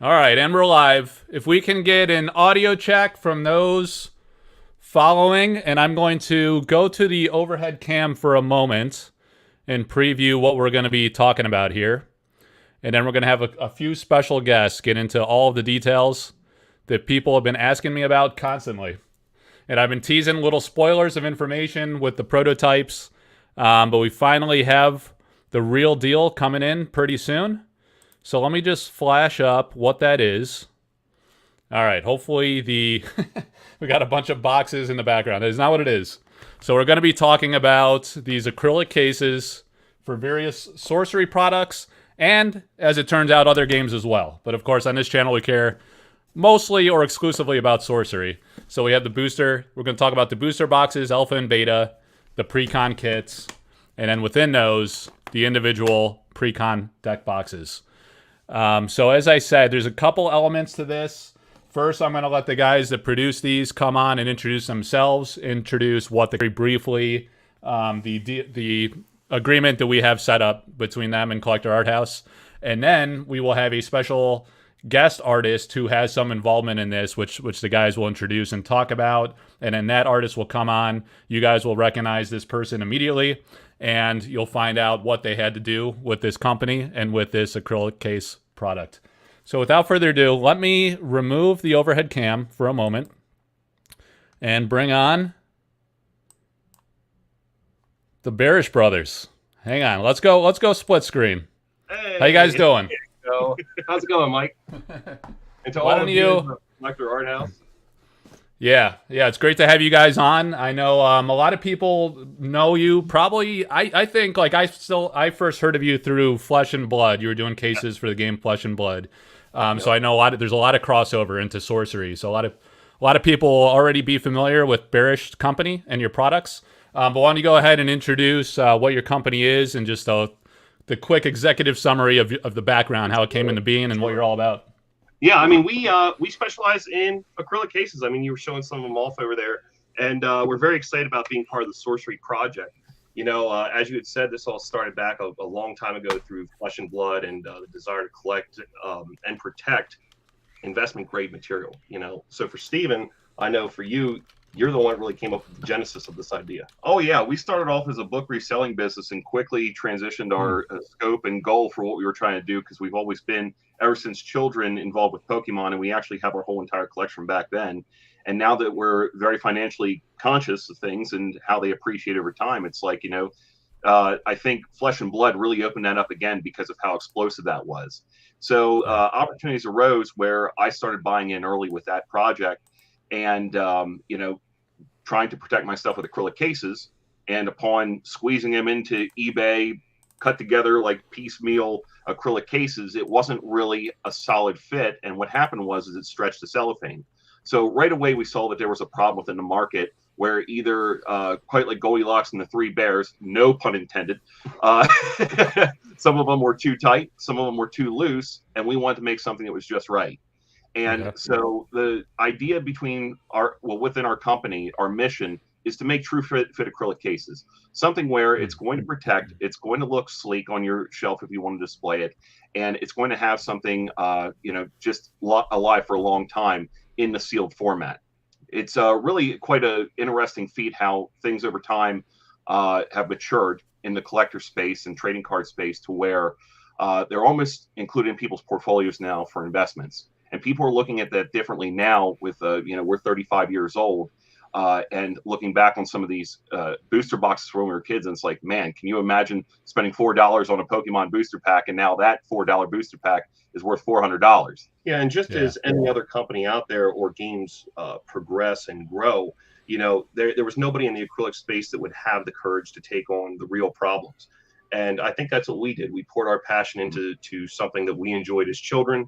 All right, and we're live. If we can get an audio check from those following, and I'm going to go to the overhead cam for a moment and preview what we're going to be talking about here. And then we're going to have a few special guests get into all of the details that people have been asking me about constantly. And I've been teasing little spoilers of information with the prototypes, but we finally have the real deal coming in pretty soon. So let me just flash up what that is. All right, hopefully we got a bunch of boxes in the background. That is not what it is. So we're going to be talking about these acrylic cases for various sorcery products and, as it turns out, other games as well. But of course, on this channel, we care mostly or exclusively about sorcery. So we have the booster. We're going to talk about the booster boxes, alpha and beta, the pre-con kits, and then within those, the individual pre-con deck boxes. So as I said, there's a couple elements to this. First, I'm going to let the guys that produce these come on and introduce themselves, introduce what very briefly the agreement that we have set up between them and Collector Arthouse. And then we will have a special guest artist who has some involvement in this, which the guys will introduce and talk about. And then that artist will come on. You guys will recognize this person immediately, and you'll find out what they had to do with this company and with this acrylic case product. So without further ado, let me remove the overhead cam for a moment and bring on the Bearish brothers. Hang on, let's go split screen. Hey, how you guys doing? How's it going, Mike? And to Why all don't of you Collector Arthouse. Yeah, it's great to have you guys on. I know a lot of people know you. Probably, I think, like, I first heard of you through Flesh and Blood. You were doing cases for the game Flesh and Blood. So I know there's a lot of crossover into sorcery. So a lot of people will already be familiar with Bearish Company and your products. But why don't you go ahead and introduce what your company is and just the quick executive summary of the background, how it came into being, and what you're all about. Yeah, I mean, we specialize in acrylic cases. I mean, you were showing some of them off over there, and we're very excited about being part of the Sorcery project. You know, as you had said, this all started back a long time ago through Flesh and Blood and the desire to collect and protect investment grade material. You know, so for Steven, I know for you, you're the one that really came up with the genesis of this idea. Oh, yeah. We started off as a book reselling business and quickly transitioned our scope and goal for what we were trying to do, because we've always been, ever since children, involved with Pokemon, and we actually have our whole entire collection back then. And now that we're very financially conscious of things and how they appreciate over time, it's like, you know, I think Flesh and Blood really opened that up again because of how explosive that was. So opportunities arose where I started buying in early with that project. And, you know, trying to protect myself with acrylic cases. And upon squeezing them into eBay, cut together like piecemeal acrylic cases, it wasn't really a solid fit. And what happened was it stretched the cellophane. So right away, we saw that there was a problem within the market where either, quite like Goldilocks and the Three Bears, no pun intended, some of them were too tight, some of them were too loose, and we wanted to make something that was just right. And so the idea within our company, our mission is to make true fit acrylic cases, something where it's going to protect, it's going to look sleek on your shelf if you want to display it, and it's going to have something, you know, just alive for a long time in the sealed format. It's really quite an interesting feat how things over time have matured in the collector space and trading card space to where they're almost included in people's portfolios now for investments. And people are looking at that differently now with, you know, we're 35 years old and looking back on some of these booster boxes when we were kids. And it's like, man, can you imagine spending $4 on a Pokemon booster pack? And now that $4 booster pack is worth $400. Yeah. And just as any other company out there or games progress and grow, you know, there was nobody in the acrylic space that would have the courage to take on the real problems. And I think that's what we did. We poured our passion into something that we enjoyed as children.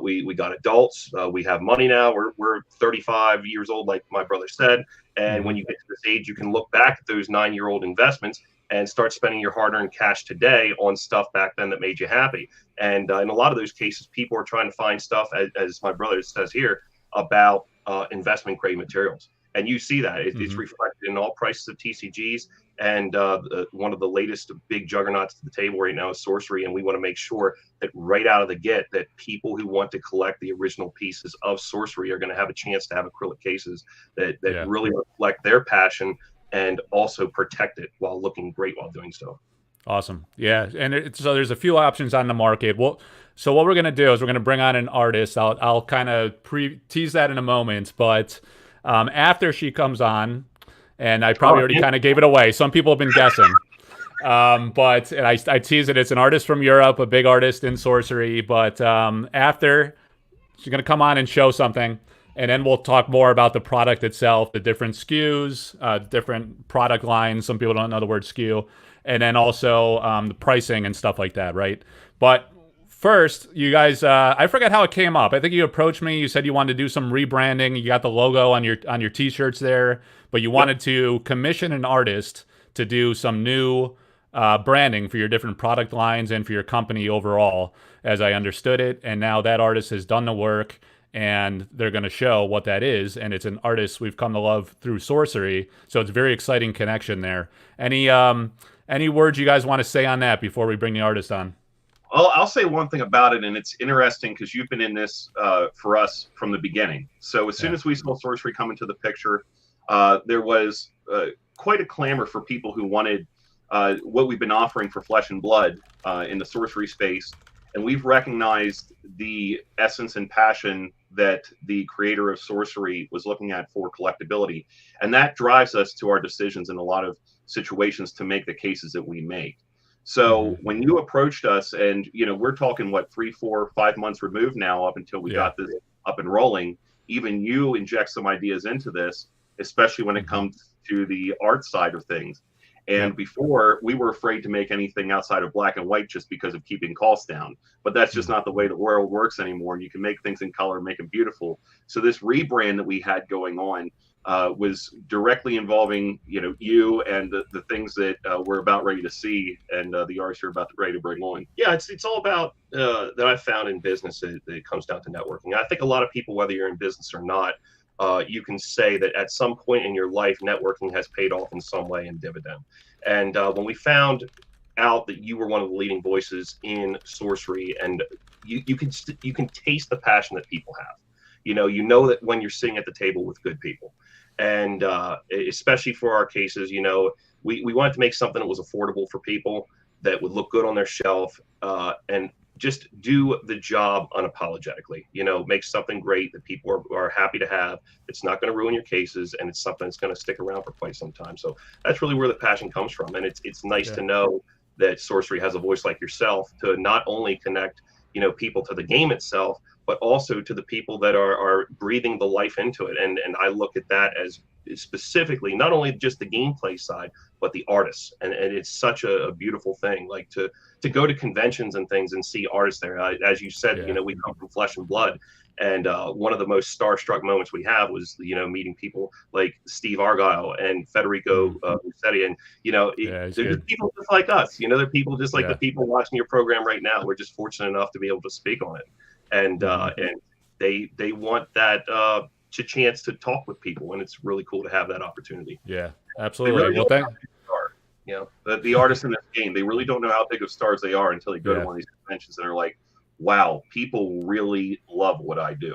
We got adults. We have money now. We're 35 years old, like my brother said. And when you get to this age, you can look back at those 9-year-old investments and start spending your hard-earned cash today on stuff back then that made you happy. And in a lot of those cases, people are trying to find stuff, as my brother says here, about investment grade materials. And you see that it's reflected in all prices of TCGs. And one of the latest big juggernauts to the table right now is Sorcery, and we want to make sure that right out of the get that people who want to collect the original pieces of Sorcery are going to have a chance to have acrylic cases that really reflect their passion and also protect it while looking great while doing so. Awesome. Yeah, and so there's a few options on the market. Well, so what we're going to do is we're going to bring on an artist. I'll kind of tease that in a moment, but after she comes on, and I probably already kind of gave it away. Some people have been guessing. But and I tease it. It's an artist from Europe, a big artist in Sorcery. But after, she's going to come on and show something. And then we'll talk more about the product itself, the different SKUs, different product lines. Some people don't know the word SKU. And then also the pricing and stuff like that, right? But first, you guys, I forget how it came up. I think you approached me. You said you wanted to do some rebranding. You got the logo on your T-shirts there, but you wanted to commission an artist to do some new branding for your different product lines and for your company overall, as I understood it. And now that artist has done the work, and they're going to show what that is. And it's an artist we've come to love through Sorcery, so it's a very exciting connection there. Any words you guys want to say on that before we bring the artist on? Well, I'll say one thing about it, and it's interesting because you've been in this for us from the beginning. So as soon as we saw Sorcery come into the picture, there was quite a clamor for people who wanted what we've been offering for Flesh and Blood in the Sorcery space. And we've recognized the essence and passion that the creator of Sorcery was looking at for collectability. And that drives us to our decisions in a lot of situations to make the cases that we make. So when you approached us, and we're talking 3, 4, 5 months removed now up until we got this up and rolling, even you inject some ideas into this, especially when it comes to the art side of things. And before, we were afraid to make anything outside of black and white just because of keeping costs down. But that's just not the way the world works anymore. You can make things in color, make them beautiful. So this rebrand that we had going on was directly involving, you and the things that we're about ready to see, and the artists you're ready to bring on. Yeah, it's all about that I found in business that it comes down to networking. I think a lot of people, whether you're in business or not, you can say that at some point in your life, networking has paid off in some way in dividend. And when we found out that you were one of the leading voices in Sorcery, and you can taste the passion that people have. You know that when you're sitting at the table with good people, and especially for our cases, we wanted to make something that was affordable for people, that would look good on their shelf, and just do the job unapologetically. Make something great that people are happy to have. It's not going to ruin your cases, and it's something that's going to stick around for quite some time. So that's really where the passion comes from. And it's nice to know that Sorcery has a voice like yourself to not only connect, people to the game itself, but also to the people that are breathing the life into it. And I look at that as specifically not only just the gameplay side, but the artists. And it's such a beautiful thing, like to go to conventions and things and see artists there. As you said, we come from Flesh and Blood. And one of the most starstruck moments we have was, meeting people like Steve Argyle and Federico Musetti. And, they're just people just like us. They're people just like the people watching your program right now. We're just fortunate enough to be able to speak on it. And they want that chance to talk with people, and it's really cool to have that opportunity. Yeah, absolutely. Well, the artists in this game, they really don't know how big of stars they are until they go to one of these conventions and they're like, wow, people really love what I do.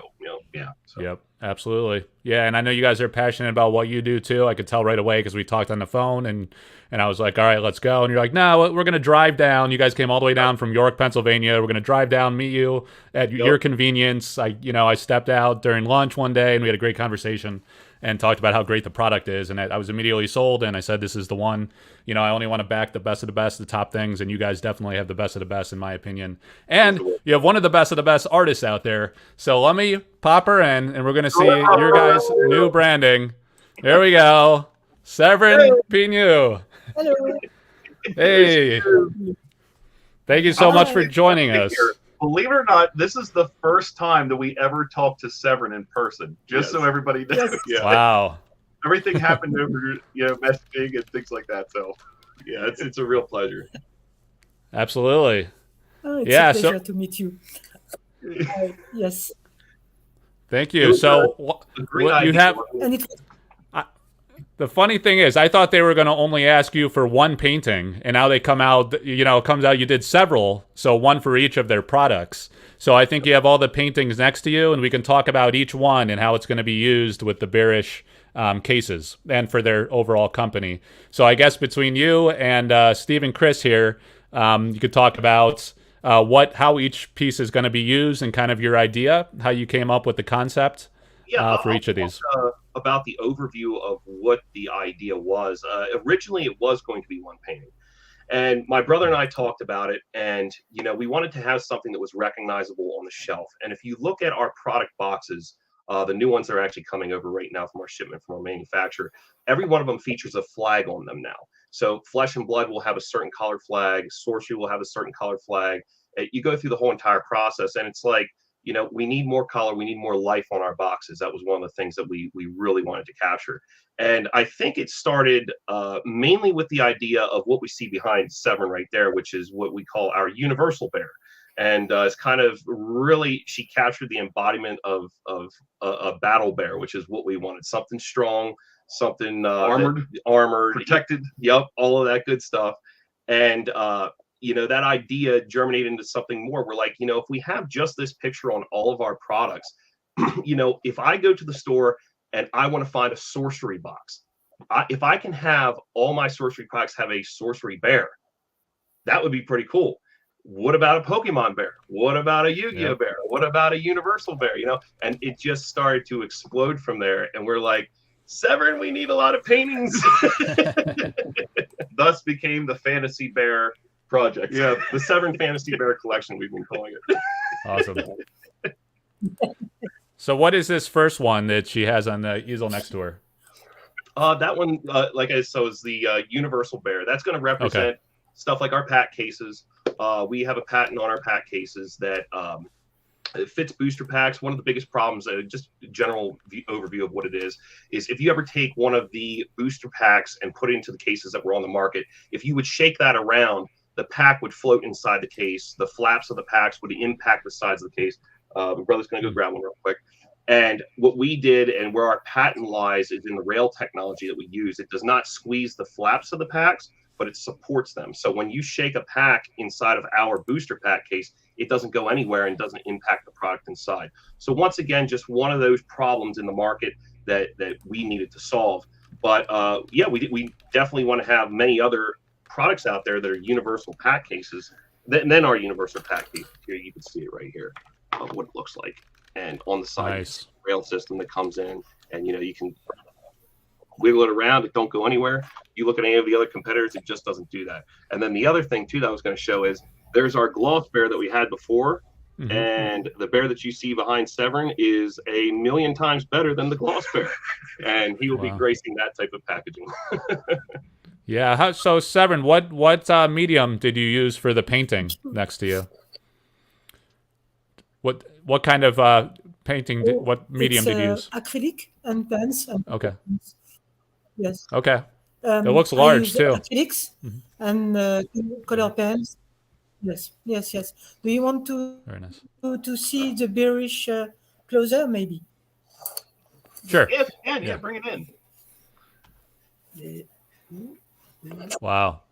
So. Yep, absolutely. Yeah, and I know you guys are passionate about what you do too. I could tell right away because we talked on the phone, and I was like, all right, let's go. And you're like, no, we're going to drive down. You guys came all the way down from York, Pennsylvania. We're going to drive down, meet you at your convenience. I stepped out during lunch one day, and we had a great conversation and talked about how great the product is. And I was immediately sold, and I said, this is the one. I only want to back the best of the best, the top things, and you guys definitely have the best of the best, in my opinion. And you have one of the best artists out there. So let me pop her in, and we're going to see your guys' new branding. There we go. Severin Pinu. Hello. Hey. Thank you so much for joining us. Believe it or not, this is the first time that we ever talked to Severin in person, just so everybody knows. Yes. Wow. Everything happened over, messaging and things like that. So, it's a real pleasure. Absolutely. It's a pleasure to meet you. Yes. Thank you. So, you have... And The funny thing is, I thought they were going to only ask you for one painting, and now they come out, it comes out you did several, so one for each of their products. So I think you have all the paintings next to you, and we can talk about each one and how it's going to be used with the Bearish cases and for their overall company. So I guess between you and Steve and Chris here, you could talk about how each piece is going to be used and kind of your idea, how you came up with the concept for each of these. About the overview of what the idea was. Originally, it was going to be one painting. And my brother and I talked about it, and we wanted to have something that was recognizable on the shelf. And if you look at our product boxes, the new ones that are actually coming over right now from our shipment from our manufacturer, every one of them features a flag on them now. So Flesh and Blood will have a certain color flag, Sorcery will have a certain color flag. You go through the whole entire process, and it's like, we need more color, we need more life on our boxes. That was one of the things that we really wanted to capture. And I think it started mainly with the idea of what we see behind Severn right there, which is what we call our universal bear. And it's kind of really, she captured the embodiment of a battle bear, which is what we wanted. Something strong, something armored, protected. Yep, all of that good stuff. And that idea germinated into something more. We're like, if we have just this picture on all of our products, if I go to the store and I want to find a sorcery box, if I can have all my sorcery products have a sorcery bear, that would be pretty cool. What about a Pokemon bear? What about a Yu-Gi-Oh bear? What about a universal bear? And it just started to explode from there. And we're like, Severn, we need a lot of paintings. Thus became the Fantasy Bear project. Yeah, the Severn Fantasy Bear collection, we've been calling it. Awesome. So what is this first one that she has on the easel next to her? That one, is the Universal Bear. That's going to represent stuff like our pack cases. We have a patent on our pack cases that it fits booster packs. One of the biggest problems, just general overview of what it is if you ever take one of the booster packs and put it into the cases that were on the market, if you would shake that around, the pack would float inside the case. The flaps of the packs would impact the sides of the case. My brother's going to go grab one real quick. And what we did and where our patent lies is in the rail technology that we use. It does not squeeze the flaps of the packs, but it supports them. So when you shake a pack inside of our booster pack case, it doesn't go anywhere and doesn't impact the product inside. So once again, just one of those problems in the market that we needed to solve. But we definitely want to have many other products out there that are universal pack cases. Then our universal pack case here, you can see it right here, what it looks like. And on the side, nice. Rail system that comes in, and you can wiggle it around. It don't go anywhere. You look at any of the other competitors, it just doesn't do that. And then the other thing too that I was going to show is there's our gloss bear that we had before, and the bear that you see behind Severn is 1,000,000 times better than the gloss bear, and he will be gracing that type of packaging. Yeah. So Severn, what medium did you use for the painting next to you? What kind of painting? What medium did you use? Acrylic and pens. Okay. Yes. Okay. It looks large too. Acrylics and color pens. Yes. Do you want Very nice. to see the Bearish closer, maybe? Sure. Yeah, bring it in. Wow.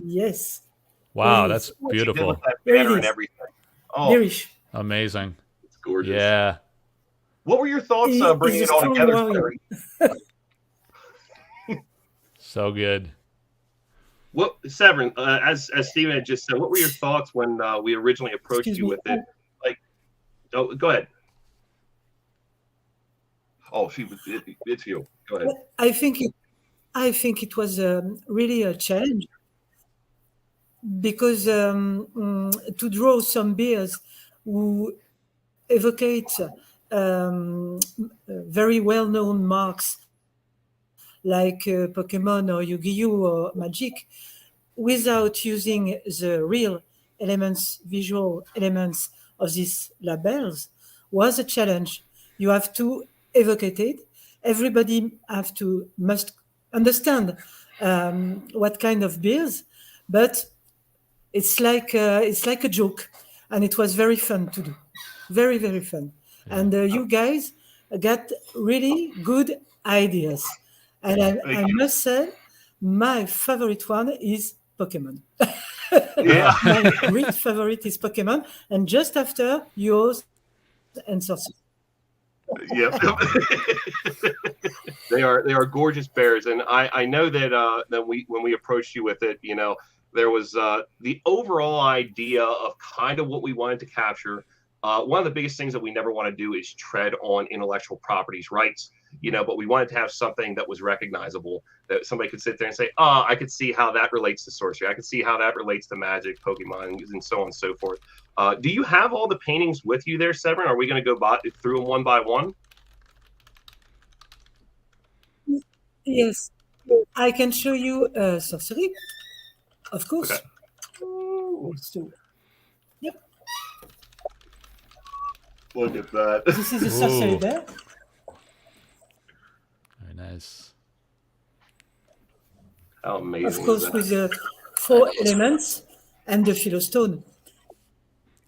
Yes. Wow, that's beautiful. Banner and everything. Oh, Bearish. Amazing. It's gorgeous. Yeah. What were your thoughts bringing it all together? So good. What, Severn, as Steven had just said, what were your thoughts when we originally approached you with it? Go ahead. Oh, it's you. Go ahead. I think it was really a challenge because to draw some bears who evocate very well-known marks like Pokemon or Yu-Gi-Oh or Magic, without using the real elements, visual elements of these labels, was a challenge. You have to evocate it. Everybody must understand what kind of beers, but it's like a joke, and it was very fun to do, very, very fun. And you guys got really good ideas. And I must say, my favorite one is Pokemon. Yeah. My great favorite is Pokemon, and just after yours and Sorcery. Yep. They are gorgeous bears, and I know that when we approached you with it, there was the overall idea of kind of what we wanted to capture. One of the biggest things that we never want to do is tread on intellectual properties rights, but we wanted to have something that was recognizable, that somebody could sit there and say, oh, I could see how that relates to sorcery. I could see how that relates to Magic, Pokemon, and so on and so forth. Do you have all the paintings with you there, Severin? Are we going to go through them one by one? Yes, I can show you Sorcery, of course. Okay. So, yep. Look at that. This is a Sorcery Ooh. bear. Very nice. How amazing Of course, is that? with the 4 elements and the Philostone.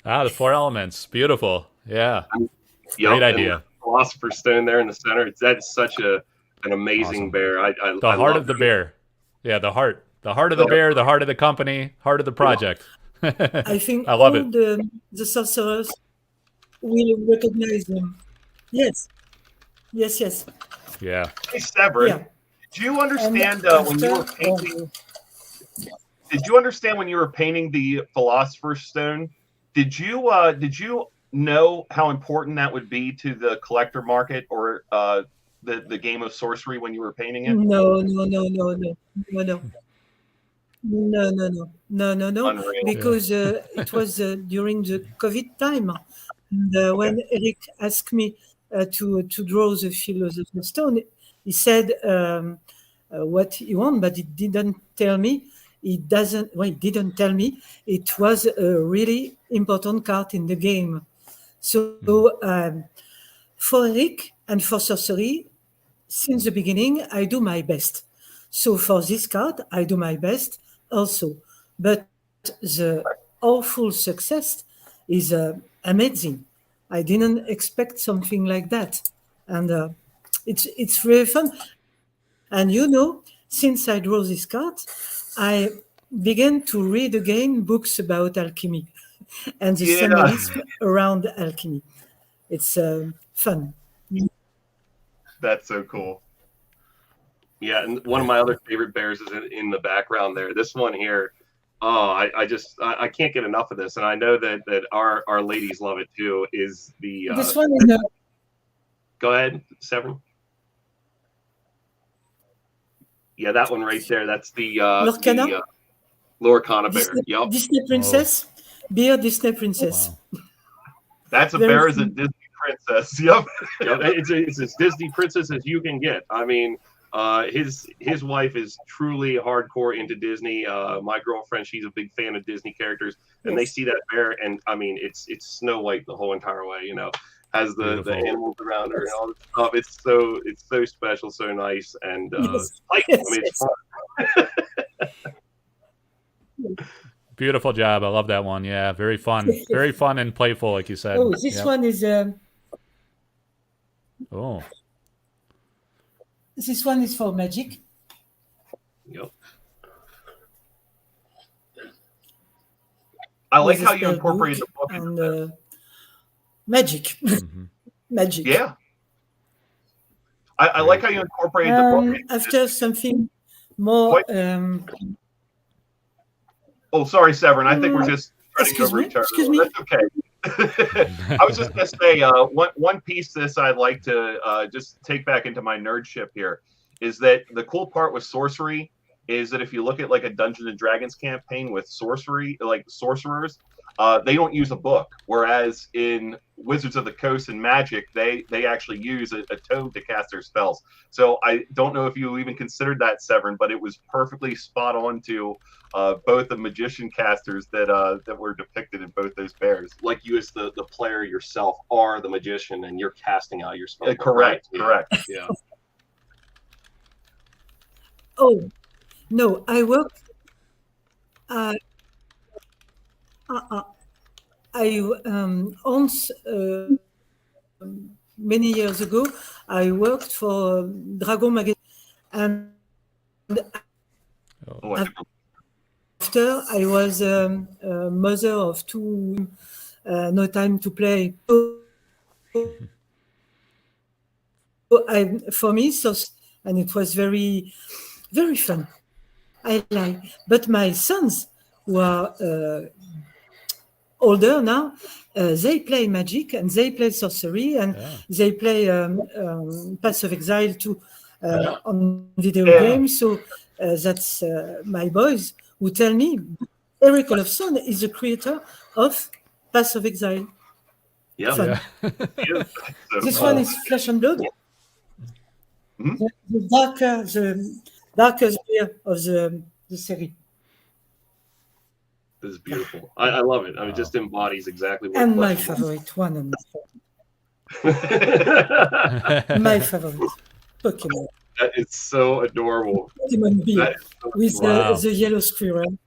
Ah, the 4 elements. Beautiful. Yeah. Yep, Great idea. And the Philosopher's Stone there in the center. That's such an amazing Awesome. bear. The heart of the bear. Yeah, the heart. The heart of the bear, the heart of the company, heart of the project. I think I love all it. the sorcerers will recognize them. Yes. Yes, yes. Yeah. Hey, Severin, Yeah. did you understand And when you were after, painting? Did you understand when you were painting the Philosopher's Stone? Did you know how important that would be to the collector market or the game of sorcery when you were painting it? No. Unreal. Because it was during the COVID time. And when Eric asked me to draw the Philosopher's Stone, he said what he wanted, but he didn't tell me. He didn't tell me it was a really important card in the game. So for Eric and for Sorcery, since the beginning, I do my best. So for this card, I do my best also. But the awful success is amazing. I didn't expect something like that, and it's really fun. And since I drew this card, I began to read again books about alchemy and the symbolism around alchemy. It's fun. That's so cool. Yeah, and one of my other favorite bears is in the background there. This one here, I can't get enough of this, and I know that our ladies love it too. Is the this one is go ahead, Severin. Yeah, that one right there. That's the Lorcana bear. Yep. Disney princess, beer Disney princess. Wow. That's a bear as a Disney princess. Yep. It's as Disney princess as you can get. I mean, his wife is truly hardcore into Disney. My girlfriend, she's a big fan of Disney characters, and they see that bear, and I mean, it's Snow White the whole entire way. Has the animals around her and all this stuff. It's so special, so nice, and it's fun. Beautiful job. I love that one. Yeah, very fun. Very fun and playful, like you said. Oh, this one is Oh. This one is for Magic. Yep. I like how you incorporated the book and Magic. Mm-hmm. Magic. Yeah. I like how you incorporated the book. After something more. Oh, sorry, Severin. I think we're just running over each other. Excuse me. That's okay. I was just going to say one piece of this I'd like to just take back into my nerdship here is that the cool part with sorcery is that if you look at like a Dungeons and Dragons campaign with sorcery, like sorcerers, they don't use a book. Whereas in Wizards of the Coast and Magic, they actually use a tome to cast their spells. So I don't know if you even considered that, Severin, but it was perfectly spot on to both the magician casters that were depicted in both those bears. Like you as the player yourself are the magician and you're casting out your spell. Correct. Right? Correct. Yeah. Oh, no, I worked. Once many years ago, I worked for Dragon magazine, And Oh, I- after I was a mother of two, no time to play. For me, so and it was very, very fun. I like, but my sons who are older now, they play Magic and they play Sorcery and they play Pass of Exile too on video games. So that's my boys who tell me Eric Olofsson is the creator of Pass of Exile. yeah. Fun. Yeah. Yeah. This one is Flesh and Blood. Mhm. The darker spear of the series. This is beautiful. I love it. I mean, it just embodies exactly what. And my Flesh and favorite one. And Blood- my favorite Pokemon. That is so adorable. Pokemon Bee That is so with Wow. the yellow squirrel.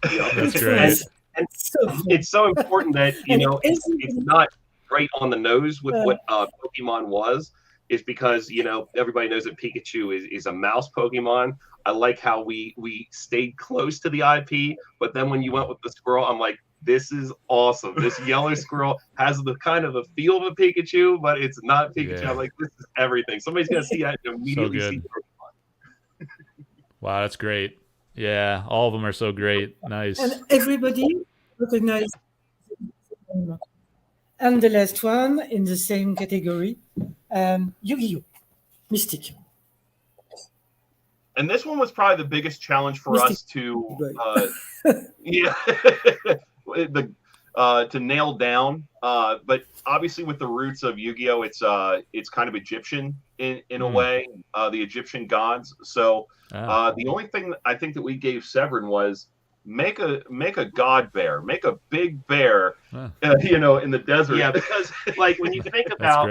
Yeah. That's It great. was And so fun. It's so important that And it's everybody- not right on the nose with what Pokemon was. Is because everybody knows that Pikachu is a mouse Pokemon. I like how we stayed close to the IP, but then when you went with the squirrel, I'm like, this is awesome. This yellow squirrel has the kind of a feel of a Pikachu, but it's not Pikachu. Yeah. I'm like, this is everything. Somebody's gonna see that and immediately good. see Pokemon. Wow, that's great. Yeah, all of them are so great. Nice. And everybody recognized. And the last one in the same category, Yu-Gi-Oh! Mystic. And this one was probably the biggest challenge for Mystic. us to Right. to nail down. But obviously, with the roots of Yu-Gi-Oh, it's kind of Egyptian in a way, the Egyptian gods. So the only thing that I think that we gave Severin was make a god bear, make a big bear, in the desert. Yeah, because like when you think about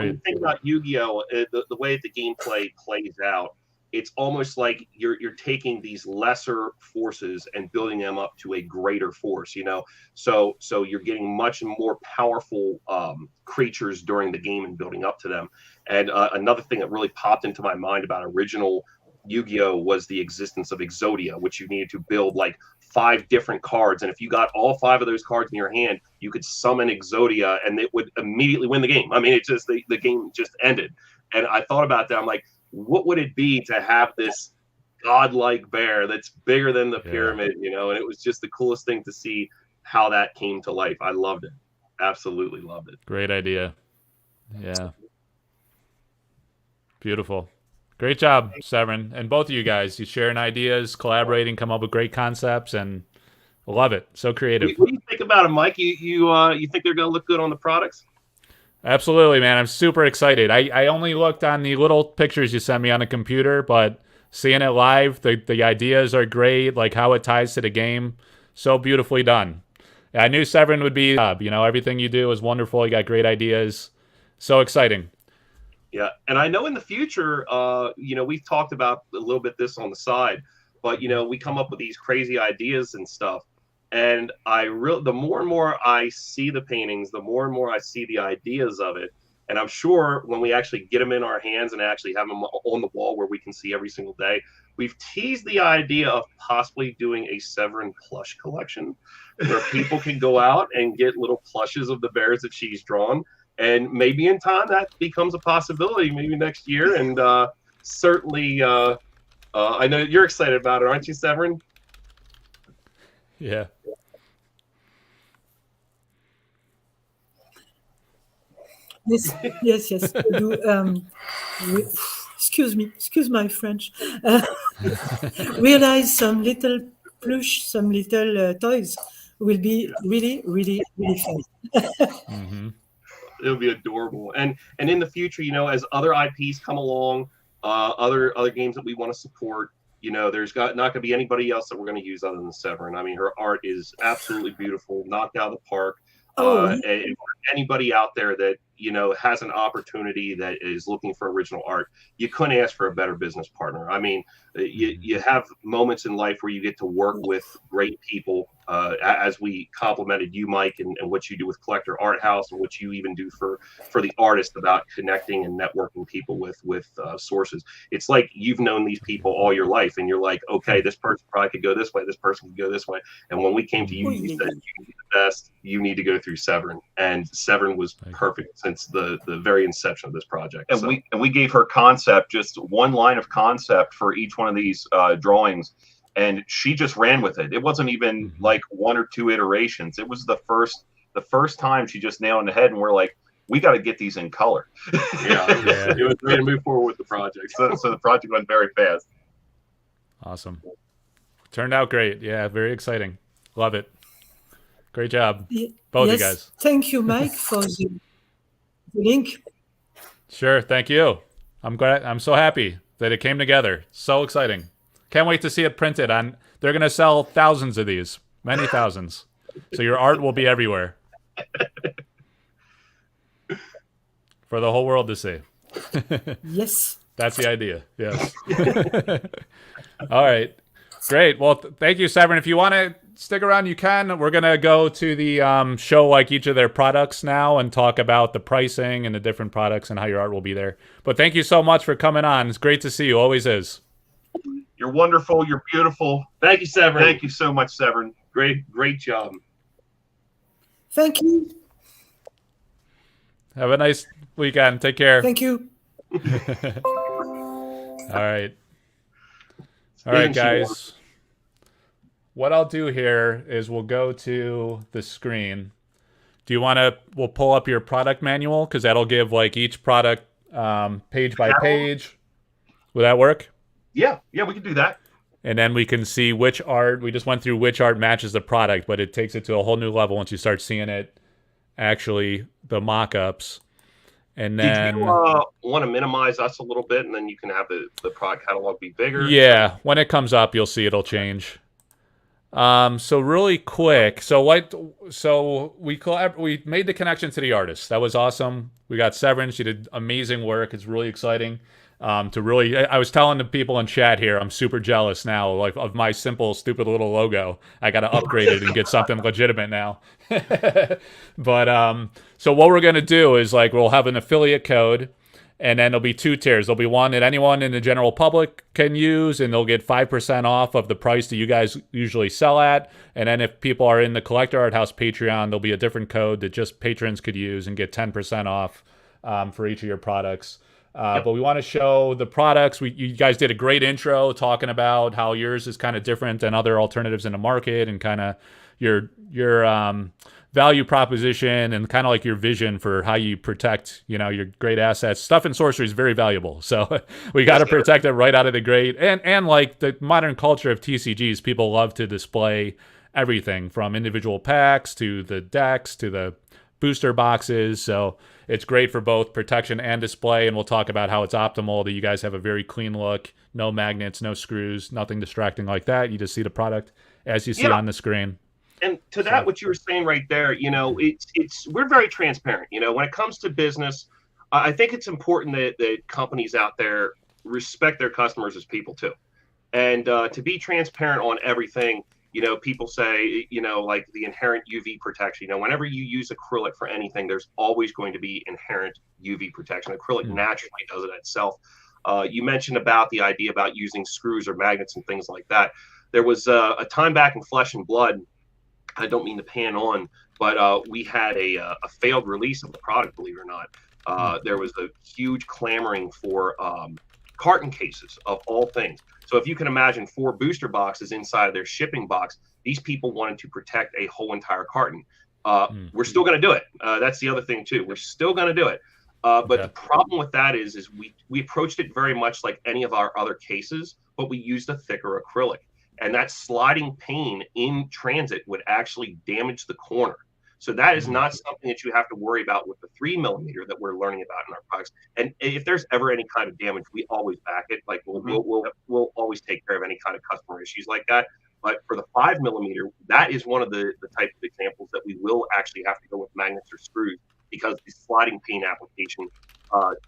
Yu-Gi-Oh, the way that the gameplay plays out, it's almost like you're taking these lesser forces and building them up to a greater force, So you're getting much more powerful creatures during the game and building up to them. And another thing that really popped into my mind about original Yu-Gi-Oh was the existence of Exodia, which you needed to build like 5 different cards. And if you got all 5 of those cards in your hand, you could summon Exodia and it would immediately win the game. I mean, it's just the game just ended. And I thought about that. I'm like, what would it be to have this godlike bear that's bigger than the pyramid, And it was just the coolest thing to see how that came to life. I loved it. Absolutely loved it. Great idea. Yeah. Beautiful. Great job, Severin. And both of you guys, you sharing ideas, collaborating, come up with great concepts, and I love it. So creative. What do you think about it, Mike? You think they're going to look good on the products? Absolutely, man. I'm super excited. I only looked on the little pictures you sent me on the computer, but seeing it live, the ideas are great, like how it ties to the game. So beautifully done. I knew Severin would be, everything you do is wonderful. You got great ideas. So exciting. Yeah. And I know in the future, we've talked about a little bit this on the side, but, we come up with these crazy ideas and stuff. And the more and more I see the paintings, the more and more I see the ideas of it. And I'm sure when we actually get them in our hands and actually have them on the wall where we can see every single day, we've teased the idea of possibly doing a Severin plush collection where people can go out and get little plushes of the bears that she's drawn. And maybe in time that becomes a possibility, maybe next year. And certainly, I know you're excited about it, aren't you, Severin? Yeah. Yes. I do, excuse my French. Realize some little plush, some little toys will be really, really, really fun. Mm-hmm. It'll be adorable. And in the future, as other IPs come along, other games that we want to support, there's not going to be anybody else that we're going to use other than Severin. I mean, her art is absolutely beautiful, knocked out of the park. And for anybody out there that you know, has an opportunity that is looking for original art, you couldn't ask for a better business partner. I mean, you have moments in life where you get to work with great people, as we complimented you, Mike, and what you do with Collector Arthouse, and what you even do for the artist about connecting and networking people with sources. It's like you've known these people all your life, and you're like, okay, this person probably could go this way, this person could go this way. And when we came to you, you said, you need the best, you need to go through Severin. And Severin was perfect since the very inception of this project. And we gave her concept, just one line of concept for each one of these drawings, and she just ran with it. It wasn't even like one or two iterations. It was the first time she just nailed it in the head, and we're like, we got to get these in color. It was ready to move forward with the project. So the project went very fast. Awesome. Turned out great. Yeah, very exciting. Love it. Great job, both you guys. Thank you, Mike, for the link. Sure, thank you. I'm glad. I'm so happy that it came together. So exciting. Can't wait to see it printed on. They're gonna sell thousands of these, many thousands. So your art will be everywhere for the whole world to see. Yes. That's the idea. Yes. All right. Great. Well, thank you, Severin. If you want to stick around, you can. We're going to go to the show like each of their products now and talk about the pricing and the different products and how your art will be there. But thank you so much for coming on. It's great to see you. Always is. You're wonderful. You're beautiful. Thank you, Severin. Thank you so much, Severin. Great job. Thank you. Have a nice weekend. Take care. Thank you. All right. All right, guys. What I'll do here is we'll go to the screen. Do you want to, we'll pull up your product manual, because that'll give like each product page by page. Will that work? Yeah, we can do that. And then we can see which art, we just went through which art matches the product, but it takes it to a whole new level once you start seeing it, actually, the mock-ups. And then, did you want to minimize us a little bit, and then you can have the product catalog be bigger? Yeah, when it comes up, you'll see it'll change. So really quick, so we made the connection to the artist. That was awesome. We got Severin. She did amazing work. It's really exciting. I was telling the people in chat here, I'm super jealous now, like, of my simple, stupid little logo. I got to upgrade it and get something legitimate now. But so what we're gonna do is, like, we'll have an affiliate code, and then there'll be two tiers. There'll be one that anyone in the general public can use, and they'll get 5% off of the price that you guys usually sell at. And then if people are in the Collector Arthouse Patreon, there'll be a different code that just patrons could use and get 10% off for each of your products. But we want to show the products. You guys did a great intro talking about how yours is kind of different than other alternatives in the market, and kind of your value proposition, and kind of like your vision for how you protect, your great assets. Stuff in sorcery is very valuable, so we got to protect it right out of the gate. And like the modern culture of TCGs, people love to display everything from individual packs to the decks to the booster boxes. So it's great for both protection and display, and we'll talk about how it's optimal, that you guys have a very clean look, no magnets, no screws, nothing distracting like that. You just see the product as you see on the screen. And to that, what you were saying right there, we're very transparent. When it comes to business, I think it's important that companies out there respect their customers as people too, and to be transparent on everything. People say, like the inherent UV protection. Whenever you use acrylic for anything, there's always going to be inherent UV protection. Acrylic naturally does it itself. You mentioned about the idea about using screws or magnets and things like that. There was a time back in Flesh and Blood. I don't mean to pan on, but we had a failed release of the product, believe it or not. There was a huge clamoring for carton cases of all things. So if you can imagine 4 booster boxes inside of their shipping box, these people wanted to protect a whole entire carton. We're still going to do it. That's the other thing too. We're still going to do it. But the problem with that is we approached it very much like any of our other cases, but we used a thicker acrylic. And that sliding pane in transit would actually damage the corner. So that is not something that you have to worry about with the 3mm that we're learning about in our products. And if there's ever any kind of damage, we always back it. Like we'll always take care of any kind of customer issues like that. But for the 5mm, that is one of the type of examples that we will actually have to go with magnets or screws, because the sliding pane application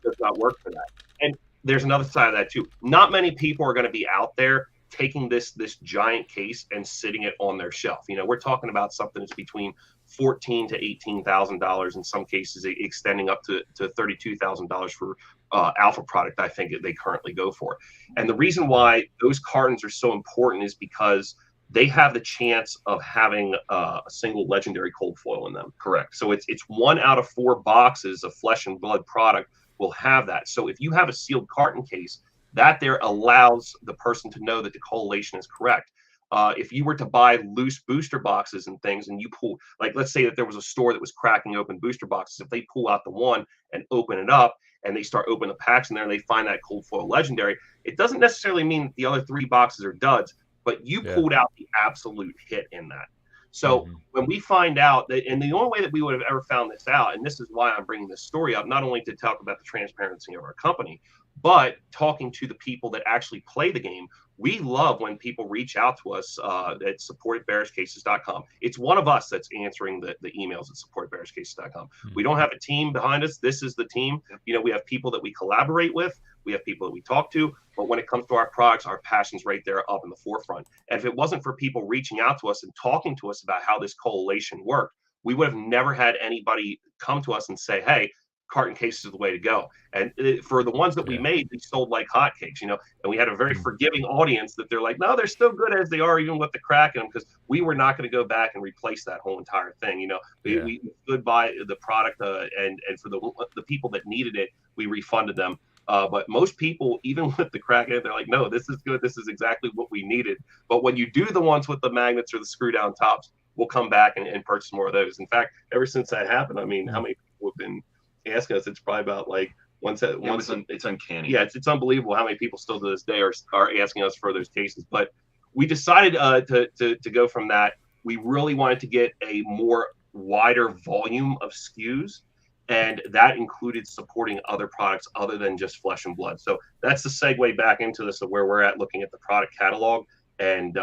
does not work for that. And there's another side of that too. Not many people are going to be out there taking this giant case and sitting it on their shelf. You know, we're talking about something that's between $14,000 to $18,000 in some cases, extending up to $32,000 for alpha product. I think they currently go for. And the reason why those cartons are so important is because they have the chance of having a single legendary cold foil in them. Correct. So it's 1 out of 4 boxes of Flesh and Blood product will have that. So if you have a sealed carton case, that there allows the person to know that the collation is correct. If you were to buy loose booster boxes and things, and you pull, like, let's say that there was a store that was cracking open booster boxes, if they pull out the one and open it up and they start opening the packs in there and they find that cold foil legendary, it doesn't necessarily mean the other 3 boxes are duds, but you pulled out the absolute hit in that. So when we find out that, and the only way that we would have ever found this out, and this is why I'm bringing this story up, not only to talk about the transparency of our company, but talking to the people that actually play the game. We love when people reach out to us at support@bearishcases.com. It's one of us that's answering the emails at support@bearishcases.com. We don't have a team behind us. This is the team. You know, we have people that we collaborate with. We have people that we talk to. But when it comes to our products, our passion's right there up in the forefront. And if it wasn't for people reaching out to us and talking to us about how this collation worked, we would have never had anybody come to us and say, hey, carton cases are the way to go. And for the ones that we made, they sold like hotcakes, you know, and we had a very forgiving audience that they're like, no, they're still good as they are, even with the crack in them, because we were not going to go back and replace that whole entire thing. You know, we stood by the product and for the people that needed it, we refunded them. But most people, even with the crack in it, they're like, no, this is good. This is exactly what we needed. But when you do the ones with the magnets or the screw down tops, we'll come back and purchase more of those. In fact, ever since that happened, I mean, how many people have been asking us? It's probably about like it's uncanny. Yeah, it's unbelievable how many people still to this day are asking us for those cases. But we decided to go from that. We really wanted to get a more wider volume of SKUs, and that included supporting other products other than just Flesh and Blood. So that's the segue back into this of where we're at, looking at the product catalog and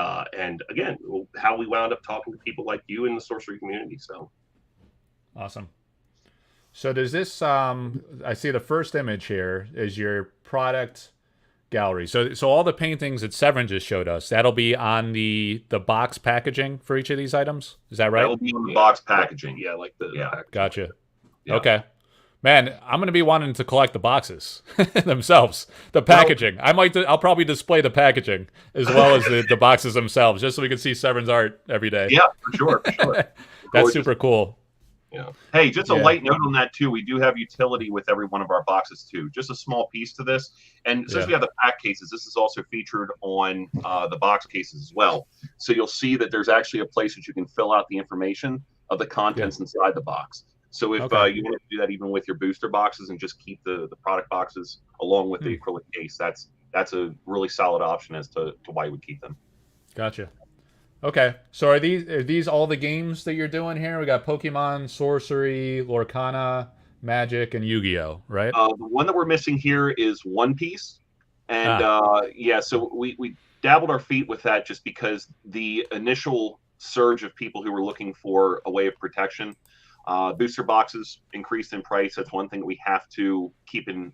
again, how we wound up talking to people like you in the sorcery community. So awesome. So does this, I see the first image here is your product gallery. So all the paintings that Severin just showed us, that'll be on the box packaging for each of these items? Is that right? That'll be on the box packaging. Yeah, like the packaging. Gotcha. Yeah. Okay. Man, I'm going to be wanting to collect the boxes themselves. The packaging. I'll probably display the packaging as well as the boxes themselves, just so we can see Severin's art every day. Yeah, for sure. That's super cool. Yeah. Hey, just a light note on that too. We do have utility with every one of our boxes too. Just a small piece to this. And since we have the pack cases, this is also featured on the box cases as well. So you'll see that there's actually a place that you can fill out the information of the contents inside the box. So if you want to do that even with your booster boxes and just keep the product boxes along with the acrylic case, that's a really solid option as to why you would keep them. Gotcha. Okay, so are these all the games that you're doing here? We got Pokemon, Sorcery, Lorcana, Magic, and Yu-Gi-Oh, right? The one that we're missing here is One Piece. And so we dabbled our feet with that just because the initial surge of people who were looking for a way of protection, booster boxes increased in price. That's one thing that we have to keep in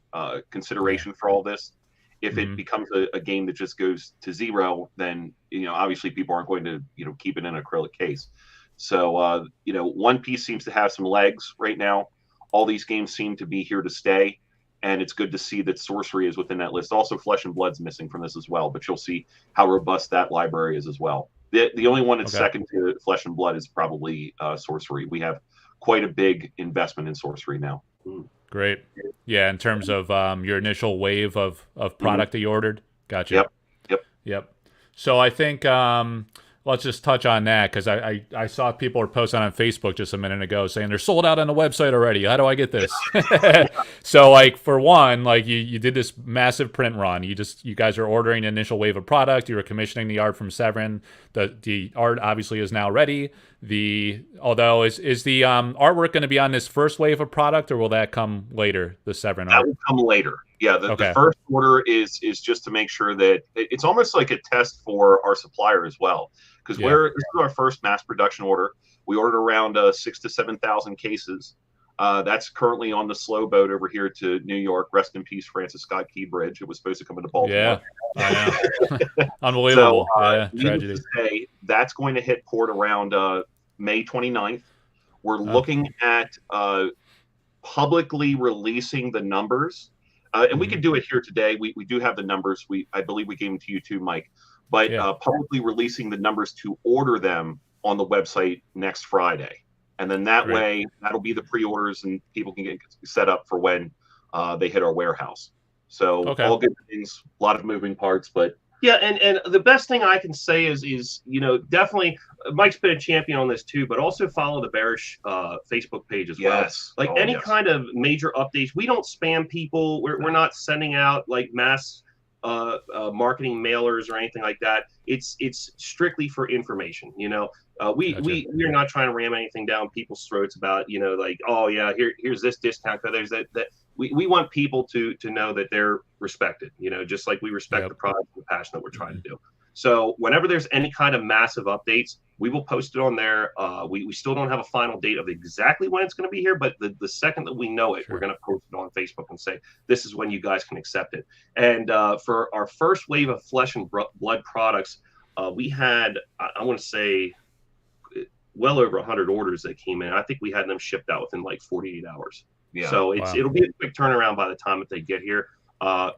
consideration for all this. If it becomes a game that just goes to zero, then, obviously people aren't going to, keep it in an acrylic case. So, One Piece seems to have some legs right now. All these games seem to be here to stay. And it's good to see that Sorcery is within that list. Also, Flesh and Blood's missing from this as well, but you'll see how robust that library is as well. The only one that's second to Flesh and Blood is probably Sorcery. We have quite a big investment in Sorcery now. Great. Yeah, in terms of your initial wave of product that you ordered. Gotcha. Yep. So I think let's just touch on that, because I saw people were posting on Facebook just a minute ago saying they're sold out on the website already. How do I get this? So, like, for one, like you did this massive print run. You guys are ordering an initial wave of product. You were commissioning the art from Severin. The art obviously is now ready. Although is the artwork going to be on this first wave of product, or will that come later? The Severin art? That will come later. Yeah, the first order is just to make sure that it's almost like a test for our supplier as well, because this is our first mass production order. We ordered around 6,000 to 7,000 cases. That's currently on the slow boat over here to New York. Rest in peace, Francis Scott Keybridge. It was supposed to come into Baltimore. Yeah, I know. Unbelievable. Yeah, needless tragedy. to say, that's going to hit port around May 29th. We're looking at publicly releasing the numbers. And we can do it here today. We do have the numbers. I believe we gave them to you too, Mike. But publicly releasing the numbers to order them on the website next Friday. And then that way, that'll be the pre-orders and people can get set up for when they hit our warehouse. So all good things, a lot of moving parts, but yeah, and the best thing I can say is definitely Mike's been a champion on this too, but also follow the Bearish Facebook page as well. Like any kind of major updates, we don't spam people. We're not sending out like mass marketing mailers or anything like that. It's strictly for information. We are not trying to ram anything down people's throats about like, oh yeah, here's this discount code. There's that. We want people to know that they're respected, just like we respect the product and the passion that we're trying to do. So whenever there's any kind of massive updates, we will post it on there. We still don't have a final date of exactly when it's going to be here, but the second that we know it, we're going to post it on Facebook and say, this is when you guys can accept it. And for our first wave of flesh and blood products, we had, I want to say, well over 100 orders that came in. I think we had them shipped out within like 48 hours. Yeah. So it'll be a quick turnaround by the time that they get here.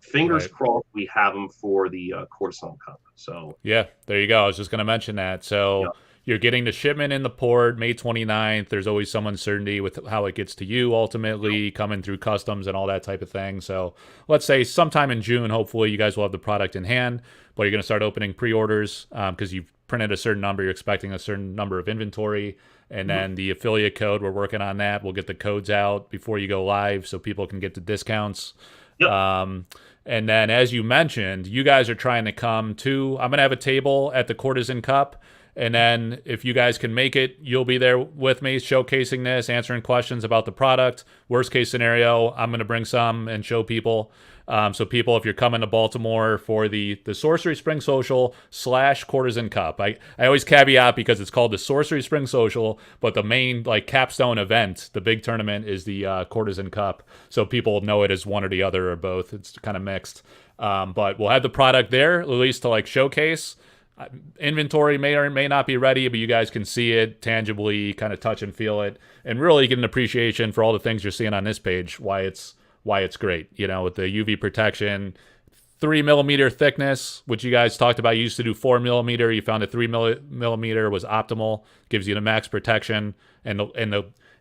Fingers crossed we have them for the Cortisone Cup. So yeah, there you go. I was just going to mention that. So you're getting the shipment in the port May 29th. There's always some uncertainty with how it gets to you ultimately, coming through customs and all that type of thing. So let's say sometime in June, hopefully you guys will have the product in hand, but you're going to start opening pre-orders because you've printed a certain number. You're expecting a certain number of inventory. And then the affiliate code, we're working on that. We'll get the codes out before you go live so people can get the discounts. And then, as you mentioned, you guys are trying to come to, I'm going to have a table at the Courtesan Cup. And then if you guys can make it, you'll be there with me showcasing this, answering questions about the product. Worst case scenario, I'm going to bring some and show people. So people, if you're coming to Baltimore for the Sorcery Spring Social / Courtesan Cup, I always caveat because it's called the Sorcery Spring Social, but the main like capstone event, the big tournament, is the Courtesan Cup. So people know it as one or the other or both. It's kind of mixed. But we'll have the product there, at least to like showcase. Inventory may or may not be ready, but you guys can see it tangibly, kind of touch and feel it, and really get an appreciation for all the things you're seeing on this page, why it's great, with the UV protection, 3 millimeter thickness, which you guys talked about. You used to do 4 millimeter. You found a 3 millimeter was optimal, gives you the max protection, and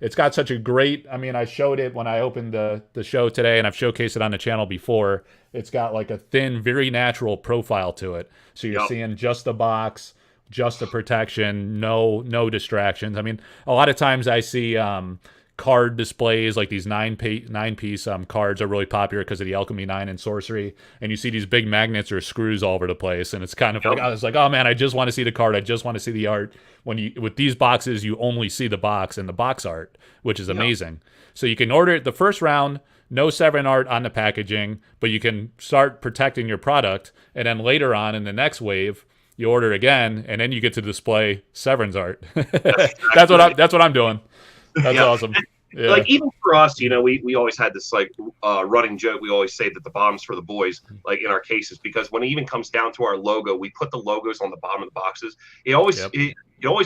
it's got such a great, I showed it when I opened the show today, and I've showcased it on the channel before. It's got like a thin, very natural profile to it. So you're seeing just the box, just the protection, no distractions. A lot of times I see card displays, like these nine piece cards are really popular because of the Alchemy 9 and Sorcery, and you see these big magnets or screws all over the place, and it's kind of like, I was like, oh man, I just want to see the card, I just want to see the art. With these boxes, you only see the box and the box art, which is amazing. So you can order it the first round, no Severin art on the packaging, but you can start protecting your product, and then later on in the next wave, you order again, and then you get to display Severin's art. That's what I'm doing. That's awesome. Yeah. Like even for us, we always had this like running joke. We always say that the bottom's for the boys, like in our cases, because when it even comes down to our logo, we put the logos on the bottom of the boxes. It always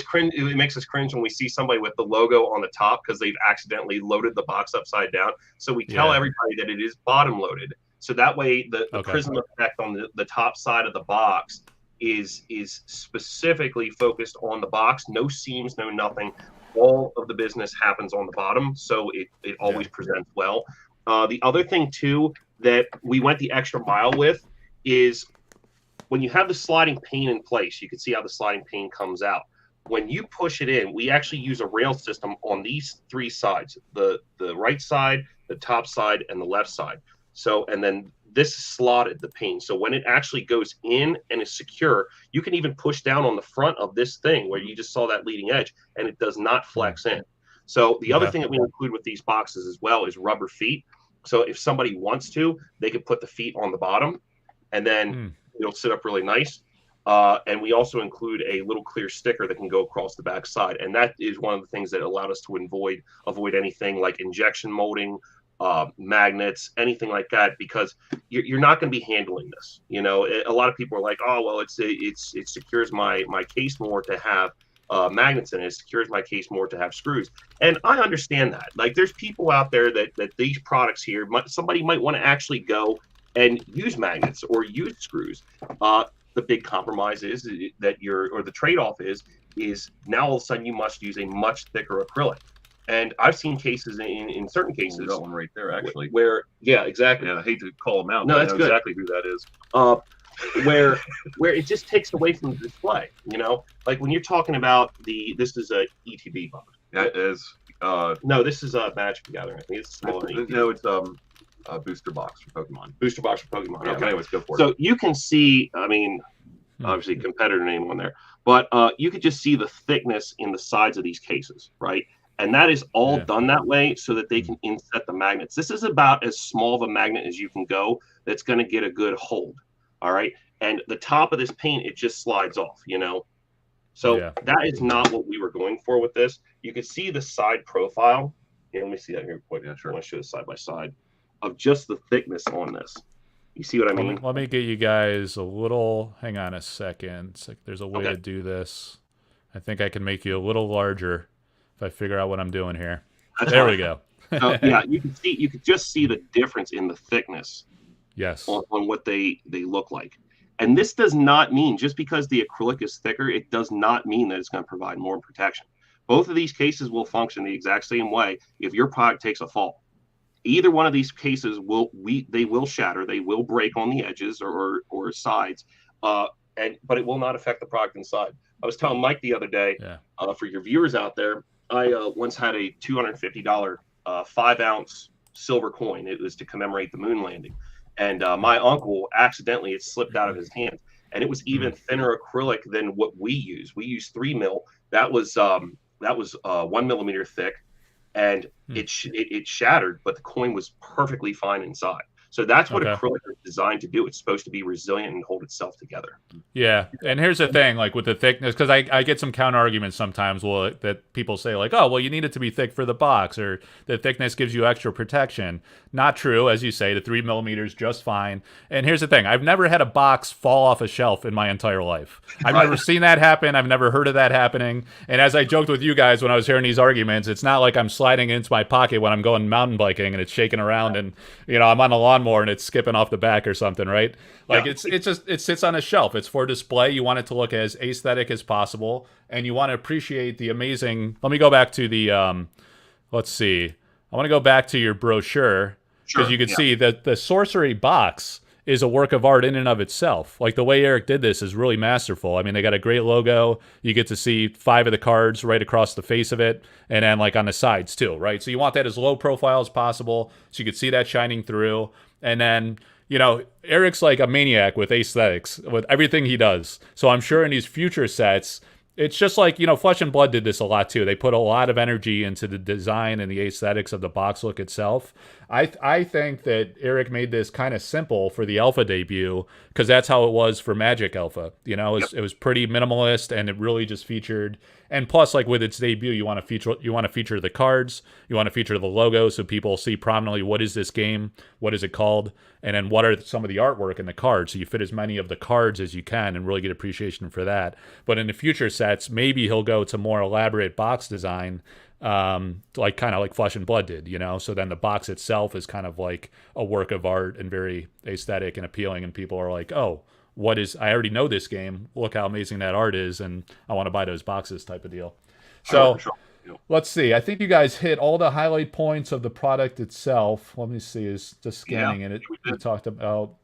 cringe. It makes us cringe when we see somebody with the logo on the top because they've accidentally loaded the box upside down. So we tell everybody that it is bottom loaded. So that way the prism effect on the top side of the box is specifically focused on the box. No seams, no nothing. All of the business happens on the bottom, so it always presents well. The other thing, too, that we went the extra mile with is when you have the sliding pane in place, you can see how the sliding pane comes out. When you push it in, we actually use a rail system on these three sides, the right side, the top side, and the left side. So, and then this is slotted, the pane. So when it actually goes in and is secure, you can even push down on the front of this thing where you just saw that leading edge, and it does not flex in. So the other thing that we include with these boxes as well is rubber feet. So if somebody wants to, they could put the feet on the bottom, and then it'll sit up really nice. And we also include a little clear sticker that can go across the back side. And that is one of the things that allowed us to avoid anything like injection molding, magnets, anything like that, because you're not going to be handling this. You know, a lot of people are like, oh, well, it secures my case more to have magnets in it. It secures my case more to have screws. And I understand that. Like, there's people out there that these products here, somebody might want to actually go and use magnets or use screws. The big compromise is that the trade-off is now all of a sudden you must use a much thicker acrylic. And I've seen cases in certain cases. That one right there, actually. Where, yeah, exactly. Yeah, I hate to call them out. No, but that's I know good. exactly who that is. Where it just takes away from the display. You know, like when you're talking about this is a ETB box. That is. No, this is a Magic the Gathering. I think it's smaller. No, it's a booster box for Pokemon. Booster box for Pokemon. Yeah, Okay, anyways, go for it. so you can see. I mean, obviously competitor name on there, but you could just see the thickness in the sides of these cases, right? And that is all done that way so that they can inset the magnets. This is about as small of a magnet as you can go that's going to get a good hold. All right. And the top of this paint, it just slides off, you know? So that is not what we were going for with this. You can see the side profile. Here, let me see that here quick. Yeah, sure. I want to show the side by side of just the thickness on this. You see what I mean? Let me get you guys a little, hang on a second. It's like there's a way to do this. I think I can make you a little larger if I figure out what I'm doing here. There we go. Yeah, you can just see the difference in the thickness. Yes. On what they look like. And this does not mean, just because the acrylic is thicker, it does not mean that it's going to provide more protection. Both of these cases will function the exact same way if your product takes a fall. Either one of these cases will shatter, they will break on the edges or sides, but it will not affect the product inside. I was telling Mike the other day, for your viewers out there, I once had a $250 5-ounce silver coin. It was to commemorate the moon landing. And my uncle accidentally, it slipped out of his hand, and it was even thinner acrylic than what we use. We use 3 mil. That was 1 millimeter thick, and it shattered, but the coin was perfectly fine inside. So that's what acrylic is designed to do. It's supposed to be resilient and hold itself together. Yeah, and here's the thing, like with the thickness, because I get some counter arguments sometimes that people say like, oh, well, you need it to be thick for the box, or the thickness gives you extra protection. Not true, as you say, the 3 millimeters just fine. And here's the thing, I've never had a box fall off a shelf in my entire life. I've never seen that happen. I've never heard of that happening. And as I joked with you guys when I was hearing these arguments, it's not like I'm sliding into my pocket when I'm going mountain biking and it's shaking around and, you know, I'm on the lawnmower and it's skipping off the back or something, right? Like it sits on a shelf. It's for display. You want it to look as aesthetic as possible, and you want to appreciate the amazing. Let me go back to the let's see. I want to go back to your brochure because you can see that the Sorcery box is a work of art in and of itself. Like the way Eric did this is really masterful. I mean, they got a great logo. You get to see 5 of the cards right across the face of it, and then like on the sides too, right? So you want that as low profile as possible, so you can see that shining through. And then, you know, Eric's like a maniac with aesthetics, with everything he does. So I'm sure in these future sets, it's just like, you know, Flesh and Blood did this a lot too. They put a lot of energy into the design and the aesthetics of the box look itself. I think that Eric made this kind of simple for the Alpha debut because that's how it was for Magic Alpha. You know, it was pretty minimalist, and it really just featured. And plus, like with its debut, you want to feature the cards, you want to feature the logo, so people see prominently what is this game, what is it called, and then what are some of the artwork in the cards. So you fit as many of the cards as you can and really get appreciation for that. But in the future sets, maybe he'll go to more elaborate box design, like kind of like Flesh and Blood did, you know. So then the box itself is kind of like a work of art and very aesthetic and appealing, and people are like, oh, I already know this game. Look how amazing that art is, and I want to buy those boxes type of deal. So let's see. I think you guys hit all the highlight points of the product itself. Let me see. Is just scanning it. We talked about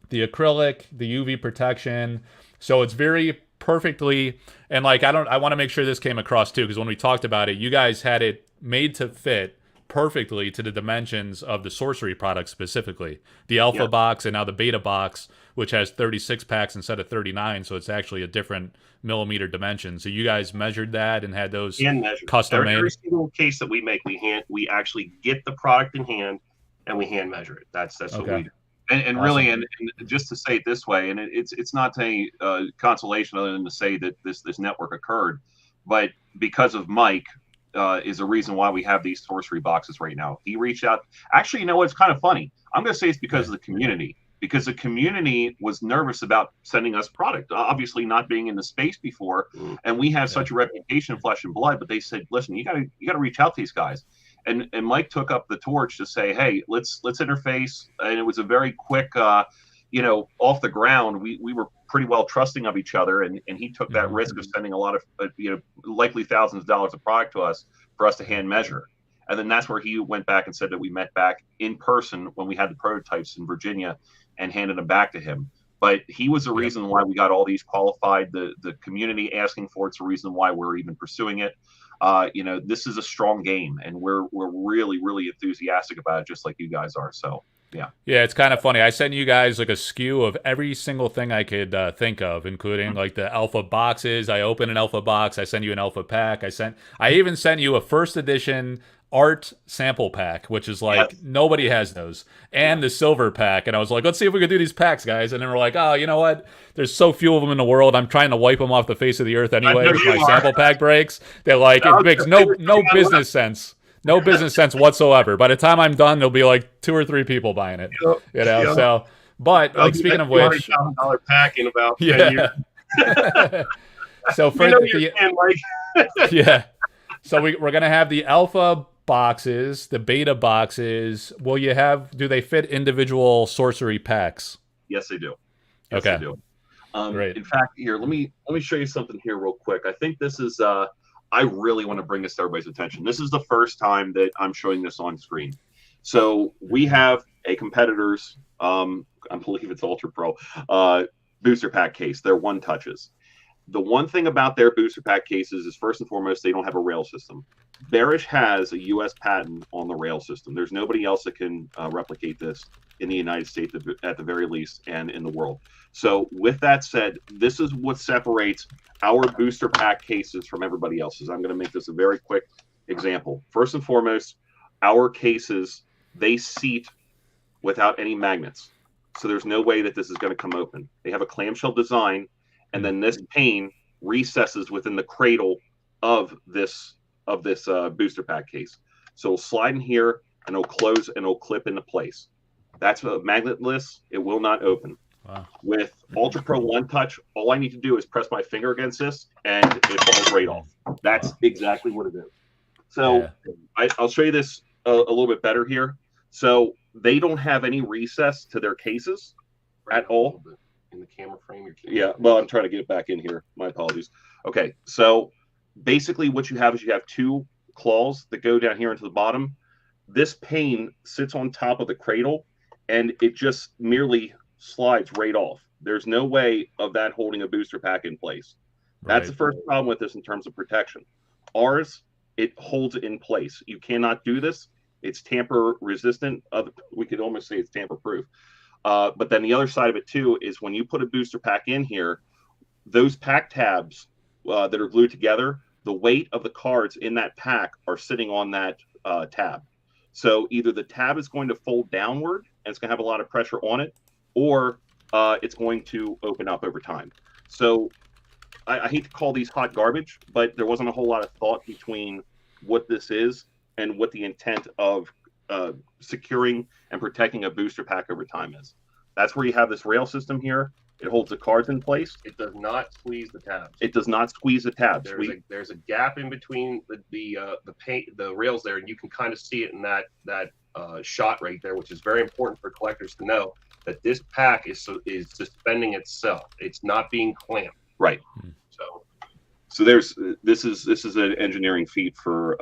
the acrylic, the UV protection. So it's very perfectly, and like I want to make sure this came across too, because when we talked about it, you guys had it made to fit perfectly to the dimensions of the Sorcery product specifically. The Alpha box and now the Beta box, which has 36 packs instead of 39, so it's actually a different millimeter dimension. So you guys measured that and had those custom made. Every single case that we make, we actually get the product in hand and we hand measure it. That's what we do. And Awesome. really, and just to say it this way, and it's not any consolation other than to say that this network occurred, but because of Mike is the reason why we have these sorcery boxes right now. He reached out. Actually, you know what's kind of funny? I'm going to say it's because of the community. Because the community was nervous about sending us product, obviously not being in the space before, and we have such a reputation of Flesh and Blood. But they said, "Listen, you got to reach out to these guys." And Mike took up the torch to say, "Hey, let's interface." And it was a very quick, off the ground. We were pretty well trusting of each other, and he took that risk of sending a lot of likely thousands of dollars of product to us for us to hand measure. And then that's where he went back and said that we met back in person when we had the prototypes in Virginia and handed them back to him. But he was the reason why we got all these qualified. The community asking for it's the reason why we're even pursuing it. This is a strong game, and we're really, really enthusiastic about it, just like you guys are. So yeah, it's kind of funny. I sent you guys like a SKU of every single thing I could think of, including like the alpha boxes. I opened an alpha box. I sent you an alpha pack. I even sent you a first edition art sample pack, which is like nobody has those, and the silver pack. And I was like, let's see if we could do these packs, guys. And then we're like, oh, you know what? There's so few of them in the world. I'm trying to wipe them off the face of the earth anyway. If my sample pack breaks, they're like, it makes no business sense. No business sense whatsoever. By the time I'm done, there'll be like 2 or 3 people buying it. So, but like speaking of which, $200,000 pack in about 10 years. So for so we're gonna have the alpha boxes, the beta boxes. Do they fit individual sorcery packs? Yes, they do. Yes, okay. They do. Great. In fact, here, let me show you something here real quick. I think this is I really want to bring this to everybody's attention. This is the first time that I'm showing this on screen. So we have a competitor's I believe it's Ultra Pro booster pack case. They're one touches. The one thing about their booster pack cases is, first and foremost, they don't have a rail system. Bearish has a U.S. patent on the rail system. There's nobody else that can replicate this in the United States at the very least, and in the world. So with that said, this is what separates our booster pack cases from everybody else's. I'm going to make this a very quick example. First and foremost, our cases, they seat without any magnets. So there's no way that this is going to come open. They have a clamshell design, and then this pane recesses within the cradle of this booster pack case. So it'll slide in here, and it'll close, and it'll clip into place. That's a magnetless. It will not open. Wow. With Ultra Pro One Touch, all I need to do is press my finger against this, and it falls right off. That's exactly what it is. So I'll show you this a little bit better here. So they don't have any recess to their cases at all. In the camera frame, yeah. Well, I'm trying to get it back in here. My apologies. Okay, so basically what you have is you have 2 claws that go down here into the bottom. This pane sits on top of the cradle, and it just merely slides right off. There's no way of that holding a booster pack in place. That's the first problem with this in terms of protection. Ours, it holds it in place. You cannot do this. It's tamper resistant. We could almost say it's tamper proof. But then the other side of it too is when you put a booster pack in here, those pack tabs that are glued together, the weight of the cards in that pack are sitting on that tab. So either the tab is going to fold downward and it's going to have a lot of pressure on it, or it's going to open up over time. So I hate to call these hot garbage, but there wasn't a whole lot of thought between what this is and what the intent of securing and protecting a booster pack over time is. That's where you have this rail system here. It holds the cards in place. It does not squeeze the tabs. It does not squeeze the tabs. There's a gap in between the rails there, and you can kind of see it in that shot right there, which is very important for collectors to know that this pack is suspending itself. It's not being clamped. Right. So this is an engineering feat for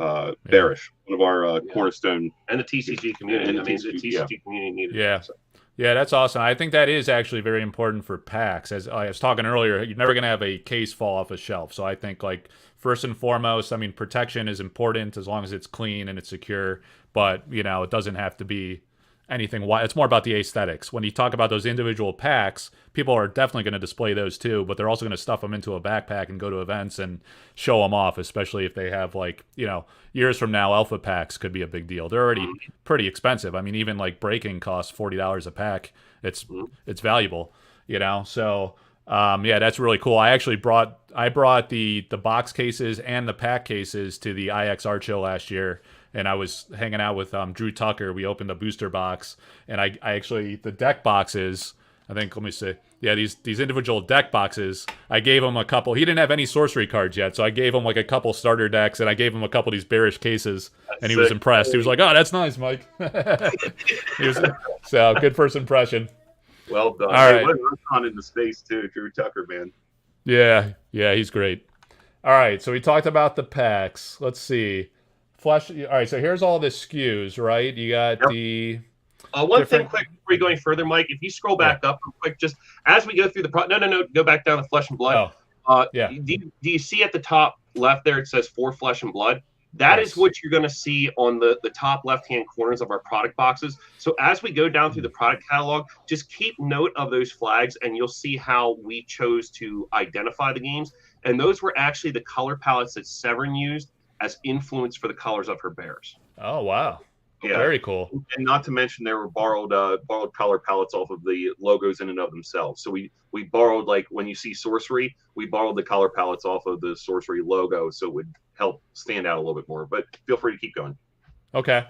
Bearish, one of our cornerstone, and the TCG community. The TCG community needed. Yeah. So. Yeah, that's awesome. I think that is actually very important for packs. As I was talking earlier, you're never going to have a case fall off a shelf. So I think, like, first and foremost, I mean, protection is important as long as it's clean and it's secure. But, it doesn't have to be anything. It's more about the aesthetics. When you talk about those individual packs, people are definitely going to display those too, but they're also going to stuff them into a backpack and go to events and show them off, especially if they have, like, you know, years from now, alpha packs could be a big deal. They're already pretty expensive. I mean, even like breaking costs $40 a pack. It's valuable, you know? So, yeah, that's really cool. I actually brought the box cases and the pack cases to the IX Art Show last year, and I was hanging out with Drew Tucker. We opened a booster box, and I actually, the deck boxes, I think, let me see. Yeah, these individual deck boxes, I gave him a couple. He didn't have any sorcery cards yet, so I gave him like a couple starter decks, and I gave him a couple of these Bearish cases, and he was impressed. He was like, "Oh, that's nice, Mike." So, good first impression. Well done. All right. What an icon in the space too, Drew Tucker, man. Yeah, he's great. All right, so we talked about the packs. Let's see. Flesh. All right, so here's all the SKUs, right? You got the... One thing quick before you go any further, Mike, if you scroll back up real quick, just as we go through the... No, go back down to Flesh and Blood. Yeah. Do you see at the top left there, it says For Flesh and Blood? That is what you're going to see on the top left-hand corners of our product boxes. So as we go down through the product catalog, just keep note of those flags, and you'll see how we chose to identify the games. And those were actually the color palettes that Severin used as influence for the colors of her bears. Oh, wow. Yeah. Very cool. And not to mention there were borrowed color palettes off of the logos in and of themselves. So we borrowed, like when you see Sorcery, we borrowed the color palettes off of the Sorcery logo, so it would help stand out a little bit more. But feel free to keep going. Okay.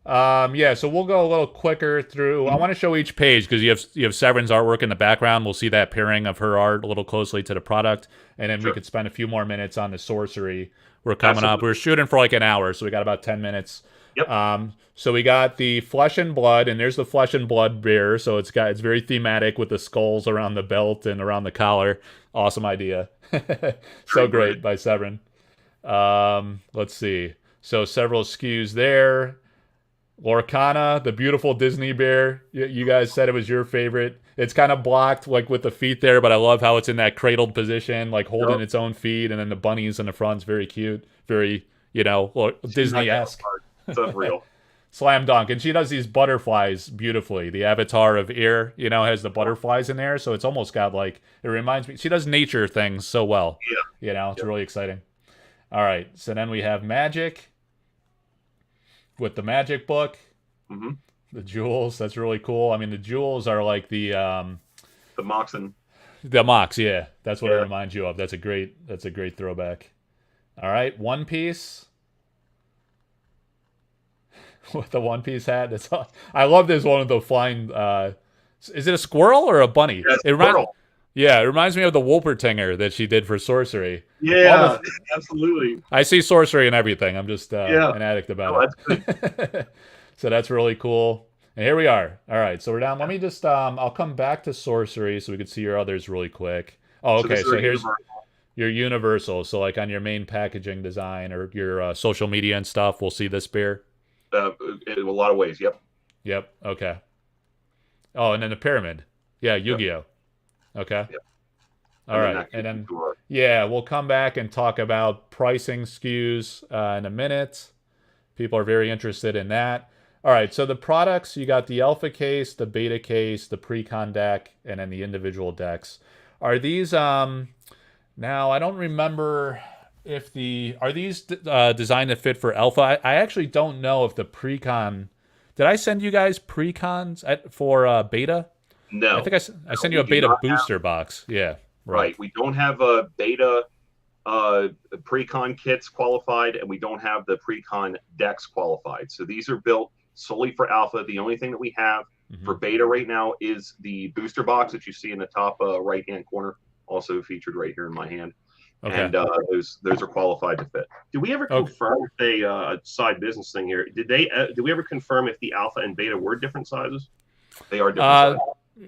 Yeah, so we'll go a little quicker through. I want to show each page because you have Severin's artwork in the background. We'll see that pairing of her art a little closely to the product, and then we could spend a few more minutes on the Sorcery. We're coming up. We're shooting for like an hour, so we got about 10 minutes. Yep. So we got the Flesh and Blood, and there's the Flesh and Blood bear. So it's very thematic with the skulls around the belt and around the collar. Awesome idea. So great by Severin. Let's see. So several SKUs there. Lorcana, the beautiful Disney bear. You guys said it was your favorite. It's kind of blocked, like with the feet there, but I love how it's in that cradled position, like holding its own feet, and then the bunnies in the front's very cute, very, Disney-esque. It's unreal. Slam dunk. And she does these butterflies beautifully. The avatar of Ear, has the butterflies in there, so it's almost got like, it reminds me, she does nature things so well. Yeah. It's really exciting. All right, so then we have Magic with the Magic book. Mm-hmm. The jewels, that's really cool. I mean, the jewels are like the Moxen. The Mox, yeah. That's what it reminds you of. That's a great throwback. All right, One Piece. With the One Piece hat. I love this one with the flying is it a squirrel or a bunny? Yeah, squirrel. It reminds me of the Wolpertinger that she did for Sorcery. Yeah, absolutely. I see Sorcery in everything. I'm just an addict about it. That's good. So that's really cool. And here we are. All right, so we're down. Let me just, I'll come back to Sorcery so we can see your others really quick. Oh, okay, so here's your Universal. So like on your main packaging design or your social media and stuff, we'll see this beer. In a lot of ways, Yep, okay. Oh, and then the Pyramid. Yeah, Yu-Gi-Oh! Okay. Yep. All right, and then, we'll come back and talk about pricing SKUs in a minute. People are very interested in that. All right, so the products, you got the Alpha case, the Beta case, the Pre-Con deck, and then the individual decks. Are these, now, I don't remember if are these designed to fit for Alpha? I actually don't know if the Pre-Con, did I send you guys Pre-Cons for Beta? No. I think I sent you a Beta booster box. Yeah, right. We don't have a Beta Pre-Con kits qualified, and we don't have the Pre-Con decks qualified. So these are built solely for Alpha. The only thing that we have for Beta right now is the booster box that you see in the top right-hand corner, also featured right here in my hand. Okay. And those are qualified to fit. Did we ever confirm if a side business thing here? Did we ever confirm if the Alpha and Beta were different sizes? They are different sizes.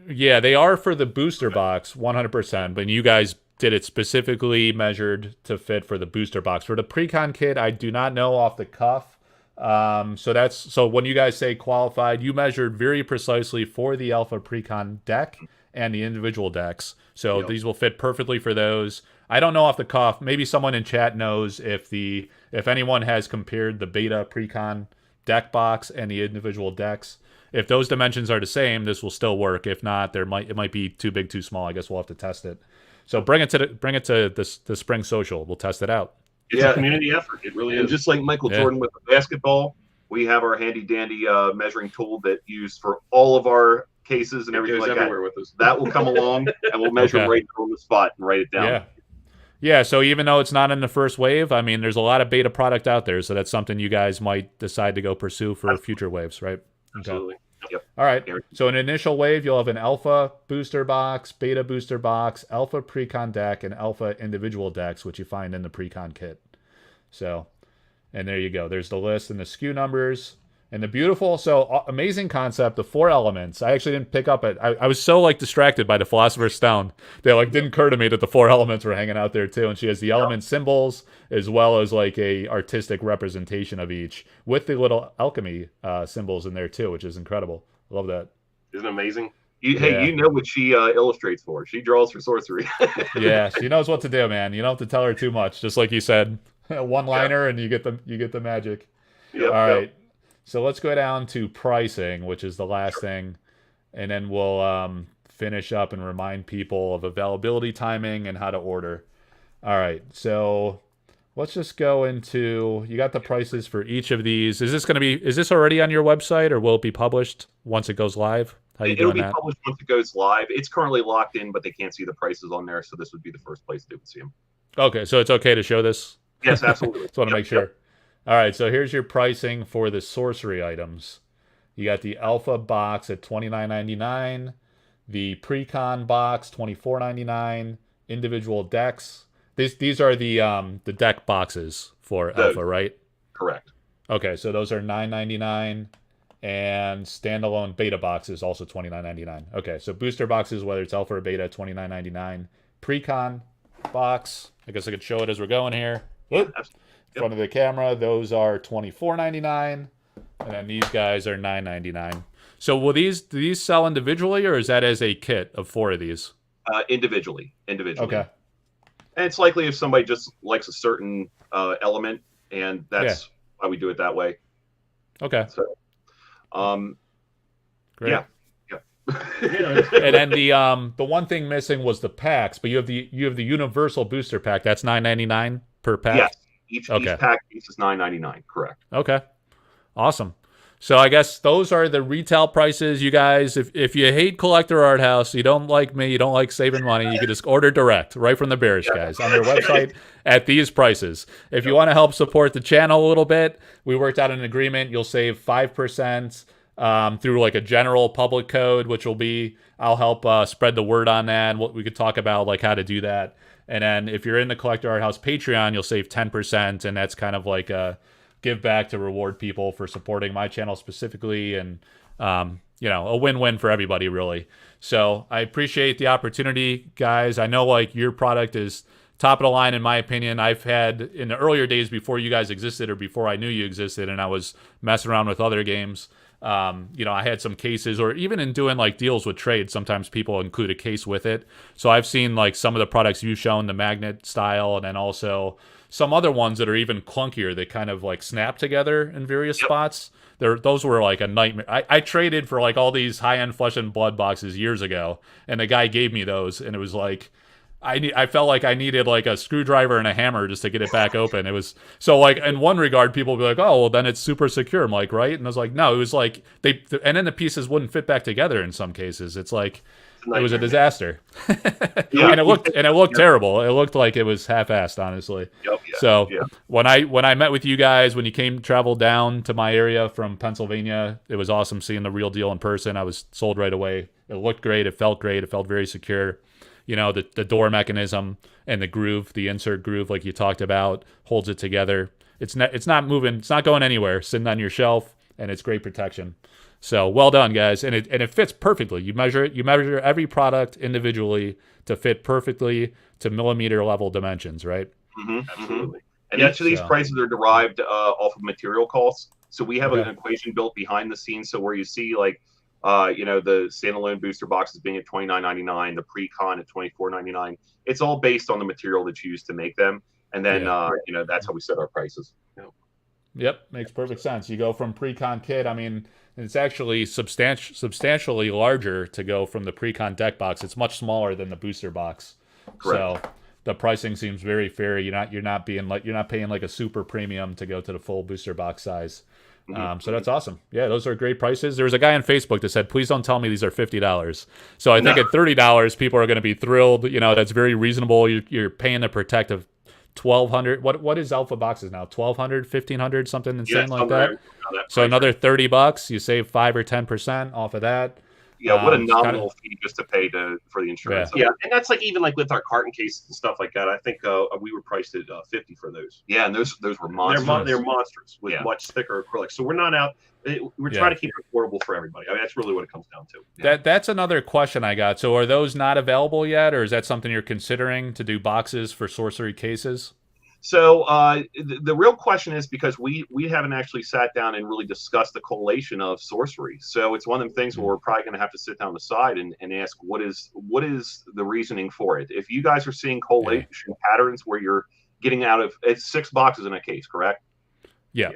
Yeah, they are for the booster box, 100%. But you guys did it specifically measured to fit for the booster box. For the Pre-Con kit, I do not know off the cuff. So when you guys say qualified, you measured very precisely for the Alpha Pre-Con deck and the individual decks. So these will fit perfectly for those. I don't know off the cuff. Maybe someone in chat knows if anyone has compared the Beta Pre-Con deck box and the individual decks. if those dimensions are the same, this will still work. If not, it might be too big, too small. I guess we'll have to test it. So bring it to the spring social. We'll test it out. It's a community effort. It really And is. just like Michael Jordan with the basketball, we have our handy dandy measuring tool that used for all of our cases and everything goes like everywhere that. with us. That will come along and we'll measure Okay. right on the spot and write it down. Yeah. Yeah, so even though it's not in the first wave, I mean, there's a lot of beta product out there, so that's something you guys might decide to go pursue for future waves, right? Absolutely. Yep. All right. So an initial wave, you'll have an alpha booster box, beta booster box, alpha precon deck, and alpha individual decks, which you find in the precon kit. So, and there you go. There's the list and the SKU numbers. And the beautiful, so amazing concept, the 4 elements. I actually didn't pick up it. I was so like distracted by the Philosopher's Stone. They like didn't occur to me that the 4 elements were hanging out there too. And she has the element symbols as well as like a artistic representation of each with the little alchemy symbols in there too, which is incredible. I love that. Isn't it amazing? Hey, you know what she illustrates for. She draws for sorcery. Yeah, she knows what to do, man. You don't have to tell her too much. Just like you said, one liner and you get the magic. Yep, All right. So let's go down to pricing, which is the last thing, and then we'll finish up and remind people of availability timing and how to order. All right, so let's just go into, you got the prices for each of these. Is this already on your website, or will it be published once it goes live? How you It'll doing be that? published once it goes live. It's currently locked in, but they can't see the prices on there, so this would be the first place they would see them. Okay, so it's okay to show this? Yes, absolutely. Just want to make sure. All right, so here's your pricing for the sorcery items. You got the alpha box at $29.99, the precon box $24.99, individual decks. These are the deck boxes for alpha, right? Correct. Okay, so those are $9.99, and standalone beta boxes also $29.99. Okay, so booster boxes, whether it's alpha or beta, $29.99. Precon box, I guess I could show it as we're going here. Whoop. Front of the camera, those are $24.99, and then these guys are $9.99. So will do these sell individually, or is that as a kit of 4 of these? Individually. Okay. And it's likely if somebody just likes a certain element, and that's why we do it that way. Okay. So, Great. Yeah. And then the one thing missing was the packs, but you have the universal booster pack. That's $9.99 per pack. Yes. Each pack piece is $9.99. Correct. Okay. Awesome. So I guess those are the retail prices, you guys. If you hate Collector Arthouse, you don't like me, you don't like saving money, you can just order direct right from the Bearish guys on their website at these prices. If you want to help support the channel a little bit, we worked out an agreement. You'll save 5% through like a general public code, which will be, I'll help spread the word on that. And what we could talk about, like how to do that. And then if you're in the Collector Arthouse Patreon, you'll save 10%, and that's kind of like a give back to reward people for supporting my channel specifically, and a win-win for everybody, really. So I appreciate the opportunity, guys. I know like your product is top of the line in my opinion. I've had in the earlier days before you guys existed, or before I knew you existed, and I was messing around with other games. I had some cases, or even in doing like deals with trade, sometimes people include a case with it. So I've seen like some of the products you've shown, the magnet style, and then also some other ones that are even clunkier. They kind of like snap together in various spots. Those were like a nightmare. I traded for like all these high-end Flesh and Blood boxes years ago, and the guy gave me those, and it was like, I felt like I needed like a screwdriver and a hammer just to get it back open. It was so like, in one regard, people would be like, oh, well then it's super secure. I'm like, right? And I was like, no, it was like and then the pieces wouldn't fit back together in some cases. It's like, it was a disaster. And it looked terrible. It looked like it was half-assed, honestly. So when I met with you guys, when you traveled down to my area from Pennsylvania, it was awesome seeing the real deal in person. I was sold right away. It looked great. It felt great. It felt very secure. The door mechanism and the groove, the insert groove, like you talked about, holds it together. It's not moving. It's not going anywhere. Sitting on your shelf, and it's great protection. So well done, guys. And it fits perfectly. You measure every product individually to fit perfectly to millimeter level dimensions, right? Absolutely. And each of these prices are derived off of material costs. So we have an equation built behind the scenes. So where you see like, the standalone booster boxes being at $29.99, the pre-con at $24.99. It's all based on the material that's used to make them, and then that's how we set our prices. Yep, makes perfect sense. You go from pre-con kit. I mean, it's actually substantially larger to go from the pre-con deck box. It's much smaller than the booster box. Correct. So the pricing seems very fair. You're not paying like a super premium to go to the full booster box size. So that's awesome. Yeah, those are great prices. There was a guy on Facebook that said, "Please don't tell me these are $50." So I think at $30, people are going to be thrilled. You know, that's very reasonable. You're paying the protective 1,200. What is alpha boxes now? 1,200, 1,500, something insane like that. So another $30, you save 5 or 10% off of that. Yeah, what a nominal fee just to pay for the insurance. Yeah, and that's like even like with our carton cases and stuff like that. I think we were priced at $50 for those. Yeah, and those were monsters. They're monsters with much thicker acrylic. So we're not out. We're trying to keep it affordable for everybody. I mean, that's really what it comes down to. That's another question I got. So are those not available yet, or is that something you're considering to do boxes for sorcery cases? So the real question is, because we haven't actually sat down and really discussed the collation of sorcery. So it's one of them things where we're probably going to have to sit down on the side and ask what is the reasoning for it. If you guys are seeing collation patterns where you're getting out of, it's 6 boxes in a case, correct? Yeah.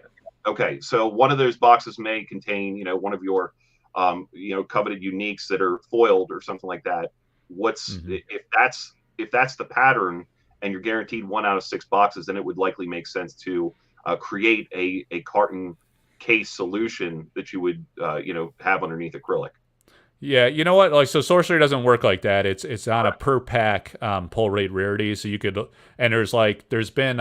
Okay. So one of those boxes may contain, one of your, coveted uniques that are foiled or something like that. If that's the pattern, and you're guaranteed 1 out of 6 boxes, then it would likely make sense to create a carton case solution that you would have underneath acrylic. Yeah, you know what? Like, so sorcery doesn't work like that. It's on a per pack pull rate rarity. So you could, and there's been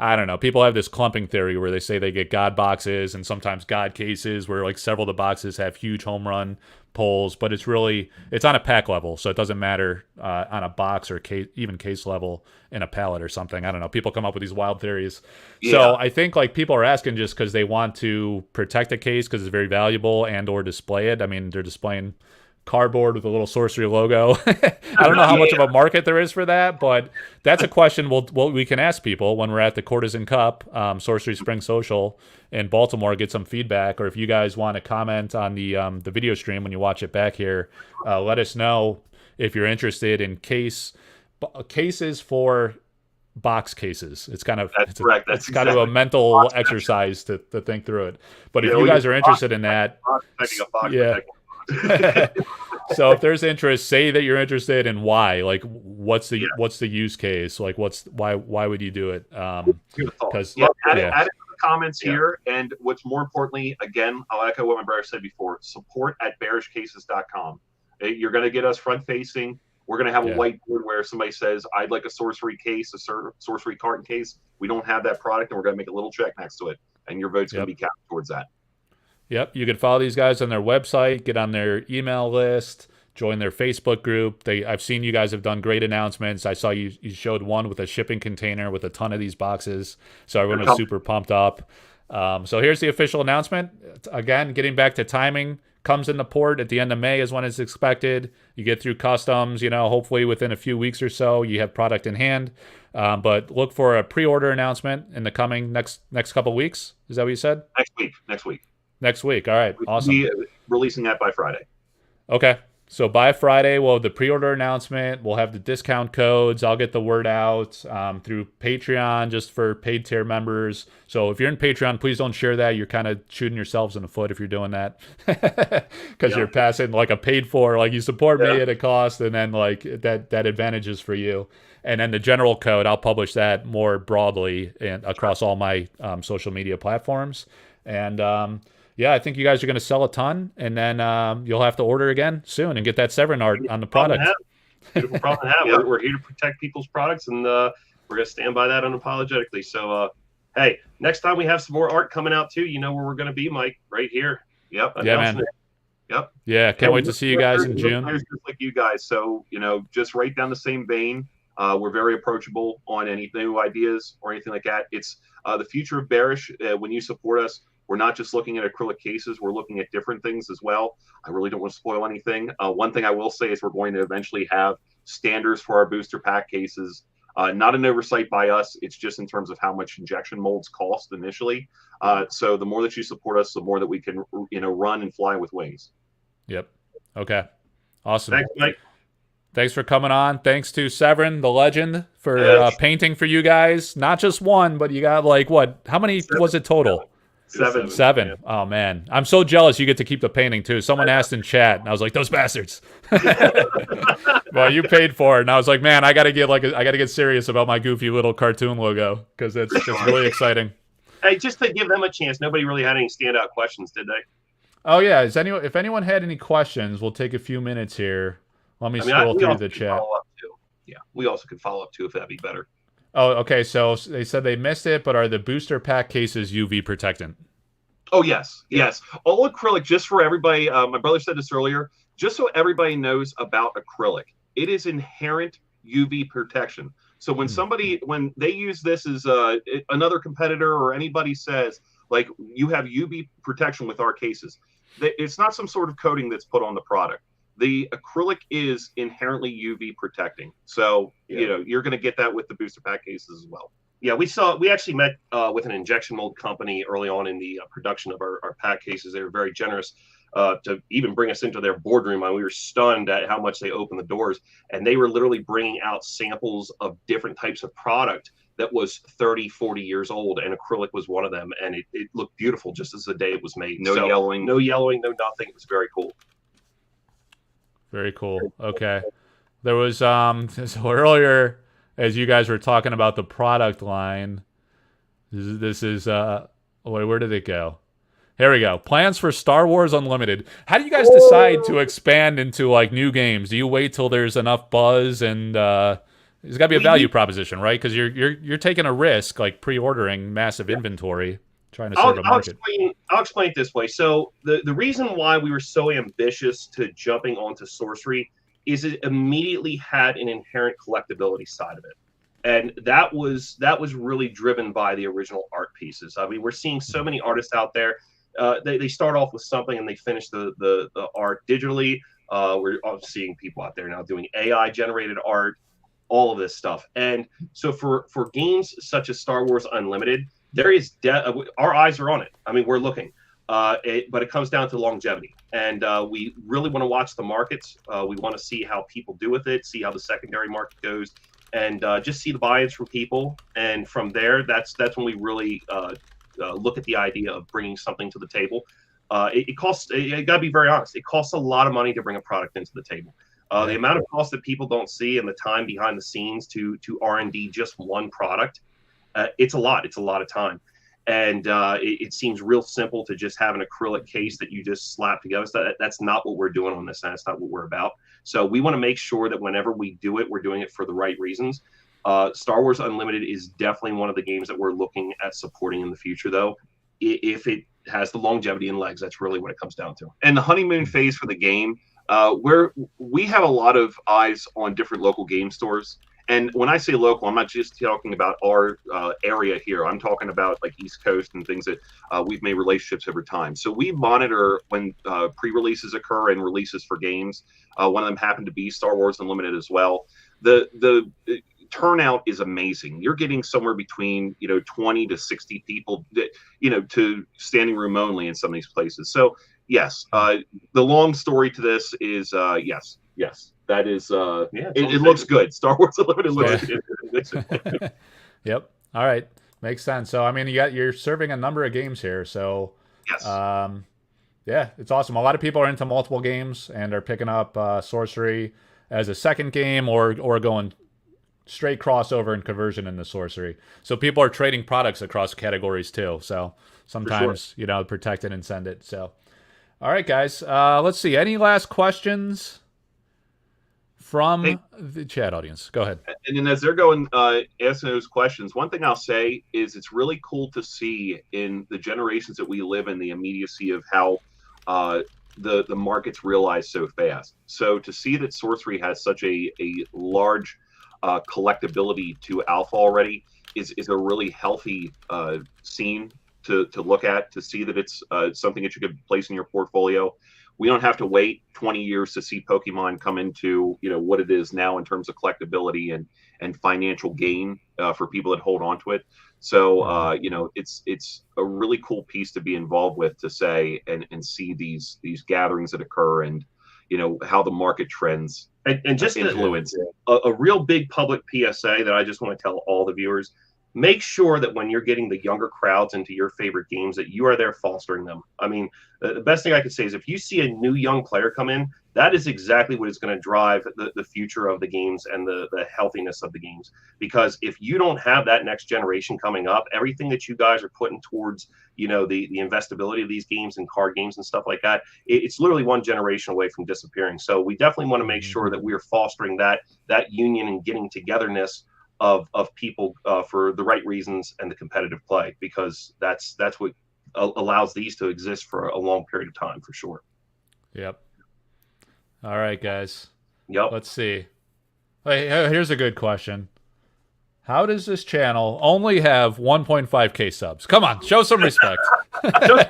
I don't know, people have this clumping theory where they say they get God boxes and sometimes God cases where like several of the boxes have huge home run pulls, but it's on a pack level, so it doesn't matter on a box or even case level in a pallet or something. I don't know. People come up with these wild theories. Yeah. So I think like people are asking just because they want to protect a case because it's very valuable and or display it. I mean, they're displaying cardboard with a little sorcery logo. I don't know how much of a market there is for that, but that's a question we can ask people when we're at the Courtesan Cup, Sorcery Spring Social in Baltimore, get some feedback, or if you guys want to comment on the video stream when you watch it back here, let us know if you're interested in cases for box cases. It's kind of correct. It's kind of a mental exercise to think through it. But if you guys are interested in that, so if there's interest, say that you're interested and why. Like, what's the use case? Like, why would you do it? Because add it to the comments here. And what's more importantly, again, I'll echo what my brother said before: support@bearishcases.com. You're going to get us front facing. We're going to have a whiteboard where somebody says, "I'd like a sorcery case, a sorcery carton case." We don't have that product, and we're going to make a little check next to it, and your vote's going to be counted towards that. Yep, you can follow these guys on their website, get on their email list, join their Facebook group. I've seen you guys have done great announcements. I saw you showed one with a shipping container with a ton of these boxes, so everyone was super pumped up. So here's the official announcement. Again, getting back to timing, comes into port at the end of May is when it's expected. You get through customs, hopefully within a few weeks or so, you have product in hand. But look for a pre-order announcement in the coming next couple weeks. Is that what you said? Next week. Next week. All right. Awesome. We'll be releasing that by Friday. Okay. So by Friday, we'll have the pre-order announcement. We'll have the discount codes. I'll get the word out through Patreon just for paid tier members. So if you're in Patreon, please don't share that. You're kind of shooting yourselves in the foot if you're doing that because you're passing like a paid for, like you support me at a cost, and then like that advantage is for you. And then the general code, I'll publish that more broadly and across all my social media platforms. And I think you guys are going to sell a ton, and then you'll have to order again soon and get that Severin art on the product. Beautiful problem to have. We're here to protect people's products, and we're going to stand by that unapologetically. So, hey, next time we have some more art coming out too, you know where we're going to be, Mike, right here. Yep. Yeah, man. Yep. Yeah, can't wait to see you guys in June. Just like you guys. So, just right down the same vein. We're very approachable on any new ideas or anything like that. It's the future of Bearish. When you support us, we're not just looking at acrylic cases. We're looking at different things as well. I really don't want to spoil anything. One thing I will say is we're going to eventually have standards for our booster pack cases. Not an oversight by us. It's just in terms of how much injection molds cost initially. So the more that you support us, the more that we can, run and fly with wings. Yep. Okay. Awesome. Thanks, Mike. Thanks for coming on. Thanks to Severin, the legend, for painting for you guys. Not just one, but you got like what? How many was it total? Seven. Yeah. Oh man, I'm so jealous. You get to keep the painting too. Someone asked in chat, and I was like, "Those bastards." Well, you paid for it, and I was like, "Man, I gotta get serious about my goofy little cartoon logo because it's really exciting." Hey, just to give them a chance, nobody really had any standout questions, did they? Oh yeah, if anyone had any questions, we'll take a few minutes here. Let me scroll through the chat. Yeah, we also could follow up too if that'd be better. Oh, okay. So they said they missed it, but are the booster pack cases UV protectant? Oh, yes. Yes. All acrylic, just for everybody. My brother said this earlier, just so everybody knows about acrylic. It is inherent UV protection. So when they use this as another competitor or anybody says, like, you have UV protection with our cases, it's not some sort of coating that's put on the product. The acrylic is inherently UV protecting. So, you're going to get that with the booster pack cases as well. Yeah, we actually met with an injection mold company early on in the production of our pack cases. They were very generous to even bring us into their boardroom. And we were stunned at how much they opened the doors. And they were literally bringing out samples of different types of product that was 30, 40 years old. And acrylic was one of them. And it looked beautiful just as the day it was made. No yellowing. No yellowing, no nothing. It was very cool. Very cool. Okay. There was so earlier, as you guys were talking about the product line, this is where did it go? Here we go. Plans for Star Wars Unlimited. How do you guys decide to expand into like new games? Do you wait till there's enough buzz and there's got to be a value proposition, right? Because you're taking a risk, like pre-ordering massive inventory, trying to serve a market. I'll explain it this way. So the reason why we were so ambitious to jumping onto Sorcery is it immediately had an inherent collectability side of it. And that was really driven by the original art pieces. I mean, we're seeing so many artists out there. They start off with something and they finish the art digitally. We're seeing people out there now doing AI generated art, all of this stuff. And so for games such as Star Wars Unlimited, there is our eyes are on it. I mean, we're looking. But it comes down to longevity. And we really want to watch the markets. We want to see how people do with it, see how the secondary market goes, and just see the buy-ins from people. And from there, that's when we really look at the idea of bringing something to the table. It costs, I got to be very honest, it costs a lot of money to bring a product into the table. The amount of cost that people don't see and the time behind the scenes to R&D just one product, it's a lot. It's a lot of time. And it seems real simple to just have an acrylic case that you just slap together. So that's not what we're doing on this. That's not what we're about. So we want to make sure that whenever we do it, we're doing it for the right reasons. Star Wars Unlimited is definitely one of the games that we're looking at supporting in the future, though. If it has the longevity and legs, that's really what it comes down to. And the honeymoon phase for the game, we have a lot of eyes on different local game stores. And when I say local, I'm not just talking about our area here. I'm talking about like East Coast and things that we've made relationships over time. So we monitor when pre-releases occur and releases for games. One of them happened to be Star Wars Unlimited as well. The turnout is amazing. You're getting somewhere between 20 to 60 people that to standing room only in some of these places. So yes, the long story to this is yes. That is, it looks good. Star Wars Unlimited looks good. Yep. All right. Makes sense. So, I mean, you're serving a number of games here. So, yes. Yeah, it's awesome. A lot of people are into multiple games and are picking up Sorcery as a second game or going straight crossover and conversion into Sorcery. So people are trading products across categories too. So sometimes, protect it and send it. So, all right, guys. Let's see. Any last questions from the chat audience? Go ahead. And then as they're going asking those questions, one thing I'll say is it's really cool to see in the generations that we live in the immediacy of how the markets realize so fast. So to see that Sorcery has such a large collectability to alpha already is a really healthy scene to look at, to see that it's something that you could place in your portfolio. We don't have to wait 20 years to see Pokemon come into what it is now in terms of collectability and financial gain for people that hold on to it. So it's a really cool piece to be involved with, to say and see these gatherings that occur. And how the market trends and just influence it. A real big public PSA that I just want to tell all the viewers: make sure that when you're getting the younger crowds into your favorite games, that you are there fostering them. I mean, the best thing I could say is if you see a new young player come in, that is exactly what is going to drive the future of the games and the healthiness of the games. Because if you don't have that next generation coming up, everything that you guys are putting towards, the investability of these games and card games and stuff like that, it's literally one generation away from disappearing. So we definitely want to make sure that we are fostering that union and getting togetherness of people for the right reasons and the competitive play, because that's what allows these to exist for a long period of time, for sure. Yep. All right, guys. Yep. Let's see. Hey, here's a good question. How does this channel only have 1.5K subs? Come on, show some respect. There's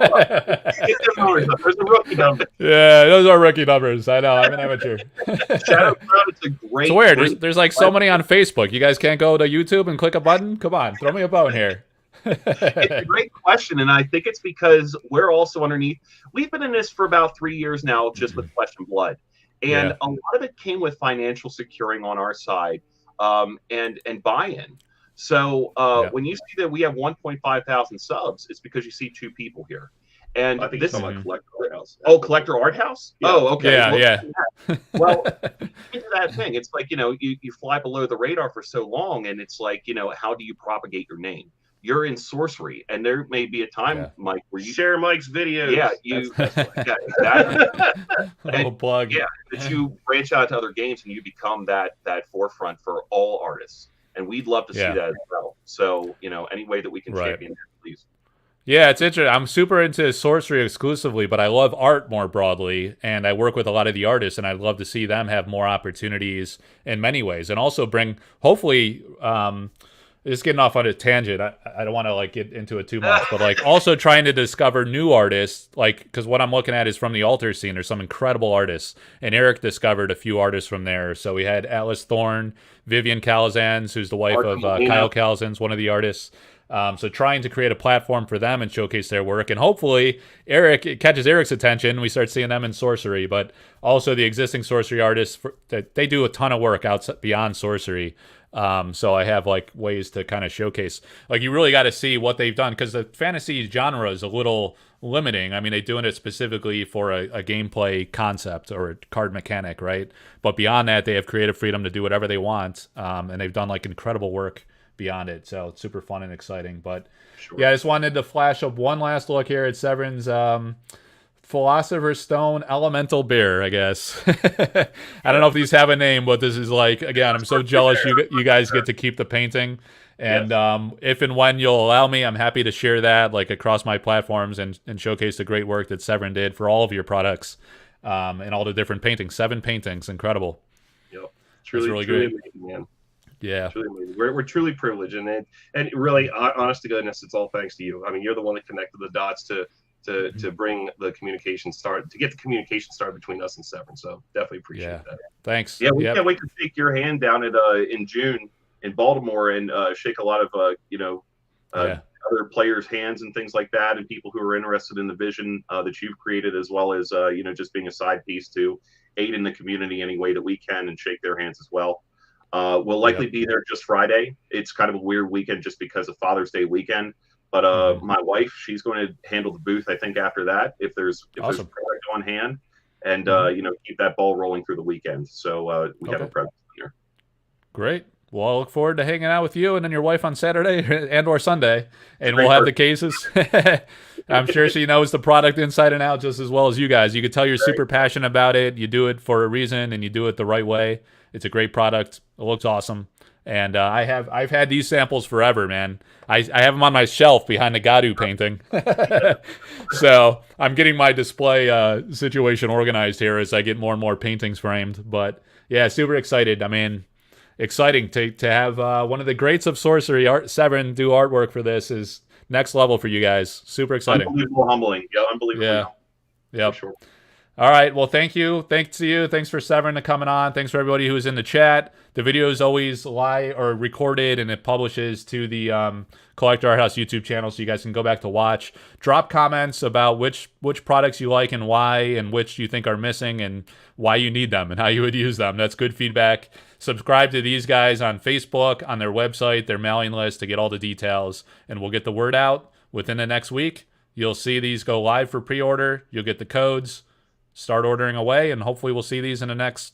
a rookie number. Yeah, those are rookie numbers. I know, I'm an amateur. It's weird. There's like so many on Facebook. You guys can't go to YouTube and click a button? Come on, throw me a bone here. It's a great question, and I think it's because we're also underneath. We've been in this for about 3 years now, just with Flesh and Blood, and a lot of it came with financial securing on our side, and buy-in. So when you see that we have 1.5 thousand subs, it's because you see 2 people here. And I think this it's on Collector Arthouse. Oh, Collector Arthouse? Yeah. Oh, okay. Well, into that thing, it's like, you fly below the radar for so long, and it's like, how do you propagate your name? You're in sorcery, and there may be a time, Mike, where you share Mike's videos. Yeah, exactly. Oh, plug. Yeah, that you branch out to other games and you become that forefront for all artists, and we'd love to see that as well. So, any way that we can champion that, please. Yeah, it's interesting. I'm super into sorcery exclusively, but I love art more broadly, and I work with a lot of the artists, and I'd love to see them have more opportunities in many ways, and also bring, hopefully, just getting off on a tangent. I don't want to get into it too much, but also trying to discover new artists, because what I'm looking at is from the altar scene. There's some incredible artists, and Eric discovered a few artists from there. So we had Atlas Thorne, Vivian Calazans, who's the wife of Kyle Calazans, one of the artists. So trying to create a platform for them and showcase their work, and hopefully it catches Eric's attention. We start seeing them in sorcery, but also the existing sorcery artists that they do a ton of work outside beyond sorcery. So I have ways to kind of showcase. You really got to see what they've done, because the fantasy genre is a little limiting. I mean, they're doing it specifically for a gameplay concept or a card mechanic, right? But beyond that, they have creative freedom to do whatever they want, and they've done incredible work beyond it. So it's super fun and exciting. But yeah, I just wanted to flash up one last look here at Severin's Philosopher's Stone Elemental Beer, I guess. I don't know if these have a name, but this is again, I'm so jealous you guys get to keep the painting. And if and when you'll allow me, I'm happy to share that across my platforms and showcase the great work that Severin did for all of your products, and all the different paintings. 7 paintings, incredible. Yep, really truly great. amazing, man. Yeah, we're truly privileged, and really, honest to goodness, it's all thanks to you. I mean, you're the one that connected the dots to bring the communication start, to get the communication started between us and Severn. So definitely appreciate that. Thanks. Yeah, we can't wait to shake your hand down at in June in Baltimore and shake a lot of other players' hands and things like that, and people who are interested in the vision that you've created, as well as just being a side piece to aid in the community any way that we can and shake their hands as well. We'll likely be there just Friday. It's kind of a weird weekend just because of Father's Day weekend. But my wife, she's going to handle the booth, I think, after that, if there's product on hand, and keep that ball rolling through the weekend. So we have a presence here. Great. Well, I'll look forward to hanging out with you and then your wife on Saturday and or Sunday, and we'll have the cases. I'm sure she knows the product inside and out just as well as you guys. You could tell you're super passionate about it. You do it for a reason, and you do it the right way. It's a great product. It looks awesome. And I've had these samples forever, man. I have them on my shelf behind the Gadu painting. So I'm getting my display situation organized here as I get more and more paintings framed. But yeah, super excited. I mean, exciting to have one of the greats of sorcery, Severin, do artwork for this is next level for you guys. Super exciting. Unbelievable humbling. Yeah, unbelievable. Yeah. Sure. All right. Well, thank you. Thanks to you. Thanks for Severin to coming on. Thanks for everybody who's in the chat. The video is always live or recorded, and it publishes to the Collector Arthouse YouTube channel, so you guys can go back to watch. Drop comments about which products you like and why, and which you think are missing and why you need them and how you would use them. That's good feedback. Subscribe to these guys on Facebook, on their website, their mailing list to get all the details, and we'll get the word out within the next week. You'll see these go live for pre-order. You'll get the codes. Start ordering away, and hopefully we'll see these in the next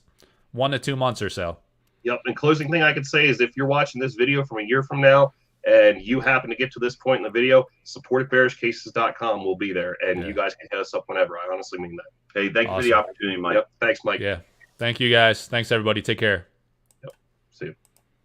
1 to 2 months or so. Yep. And closing thing I could say is if you're watching this video from a year from now and you happen to get to this point in the video, support at bearishcases.com will be there, and you guys can hit us up whenever. I honestly mean that. Hey, thank you for the opportunity, Mike. Yep. Thanks, Mike. Yeah. Thank you, guys. Thanks, everybody. Take care. Yep. See you.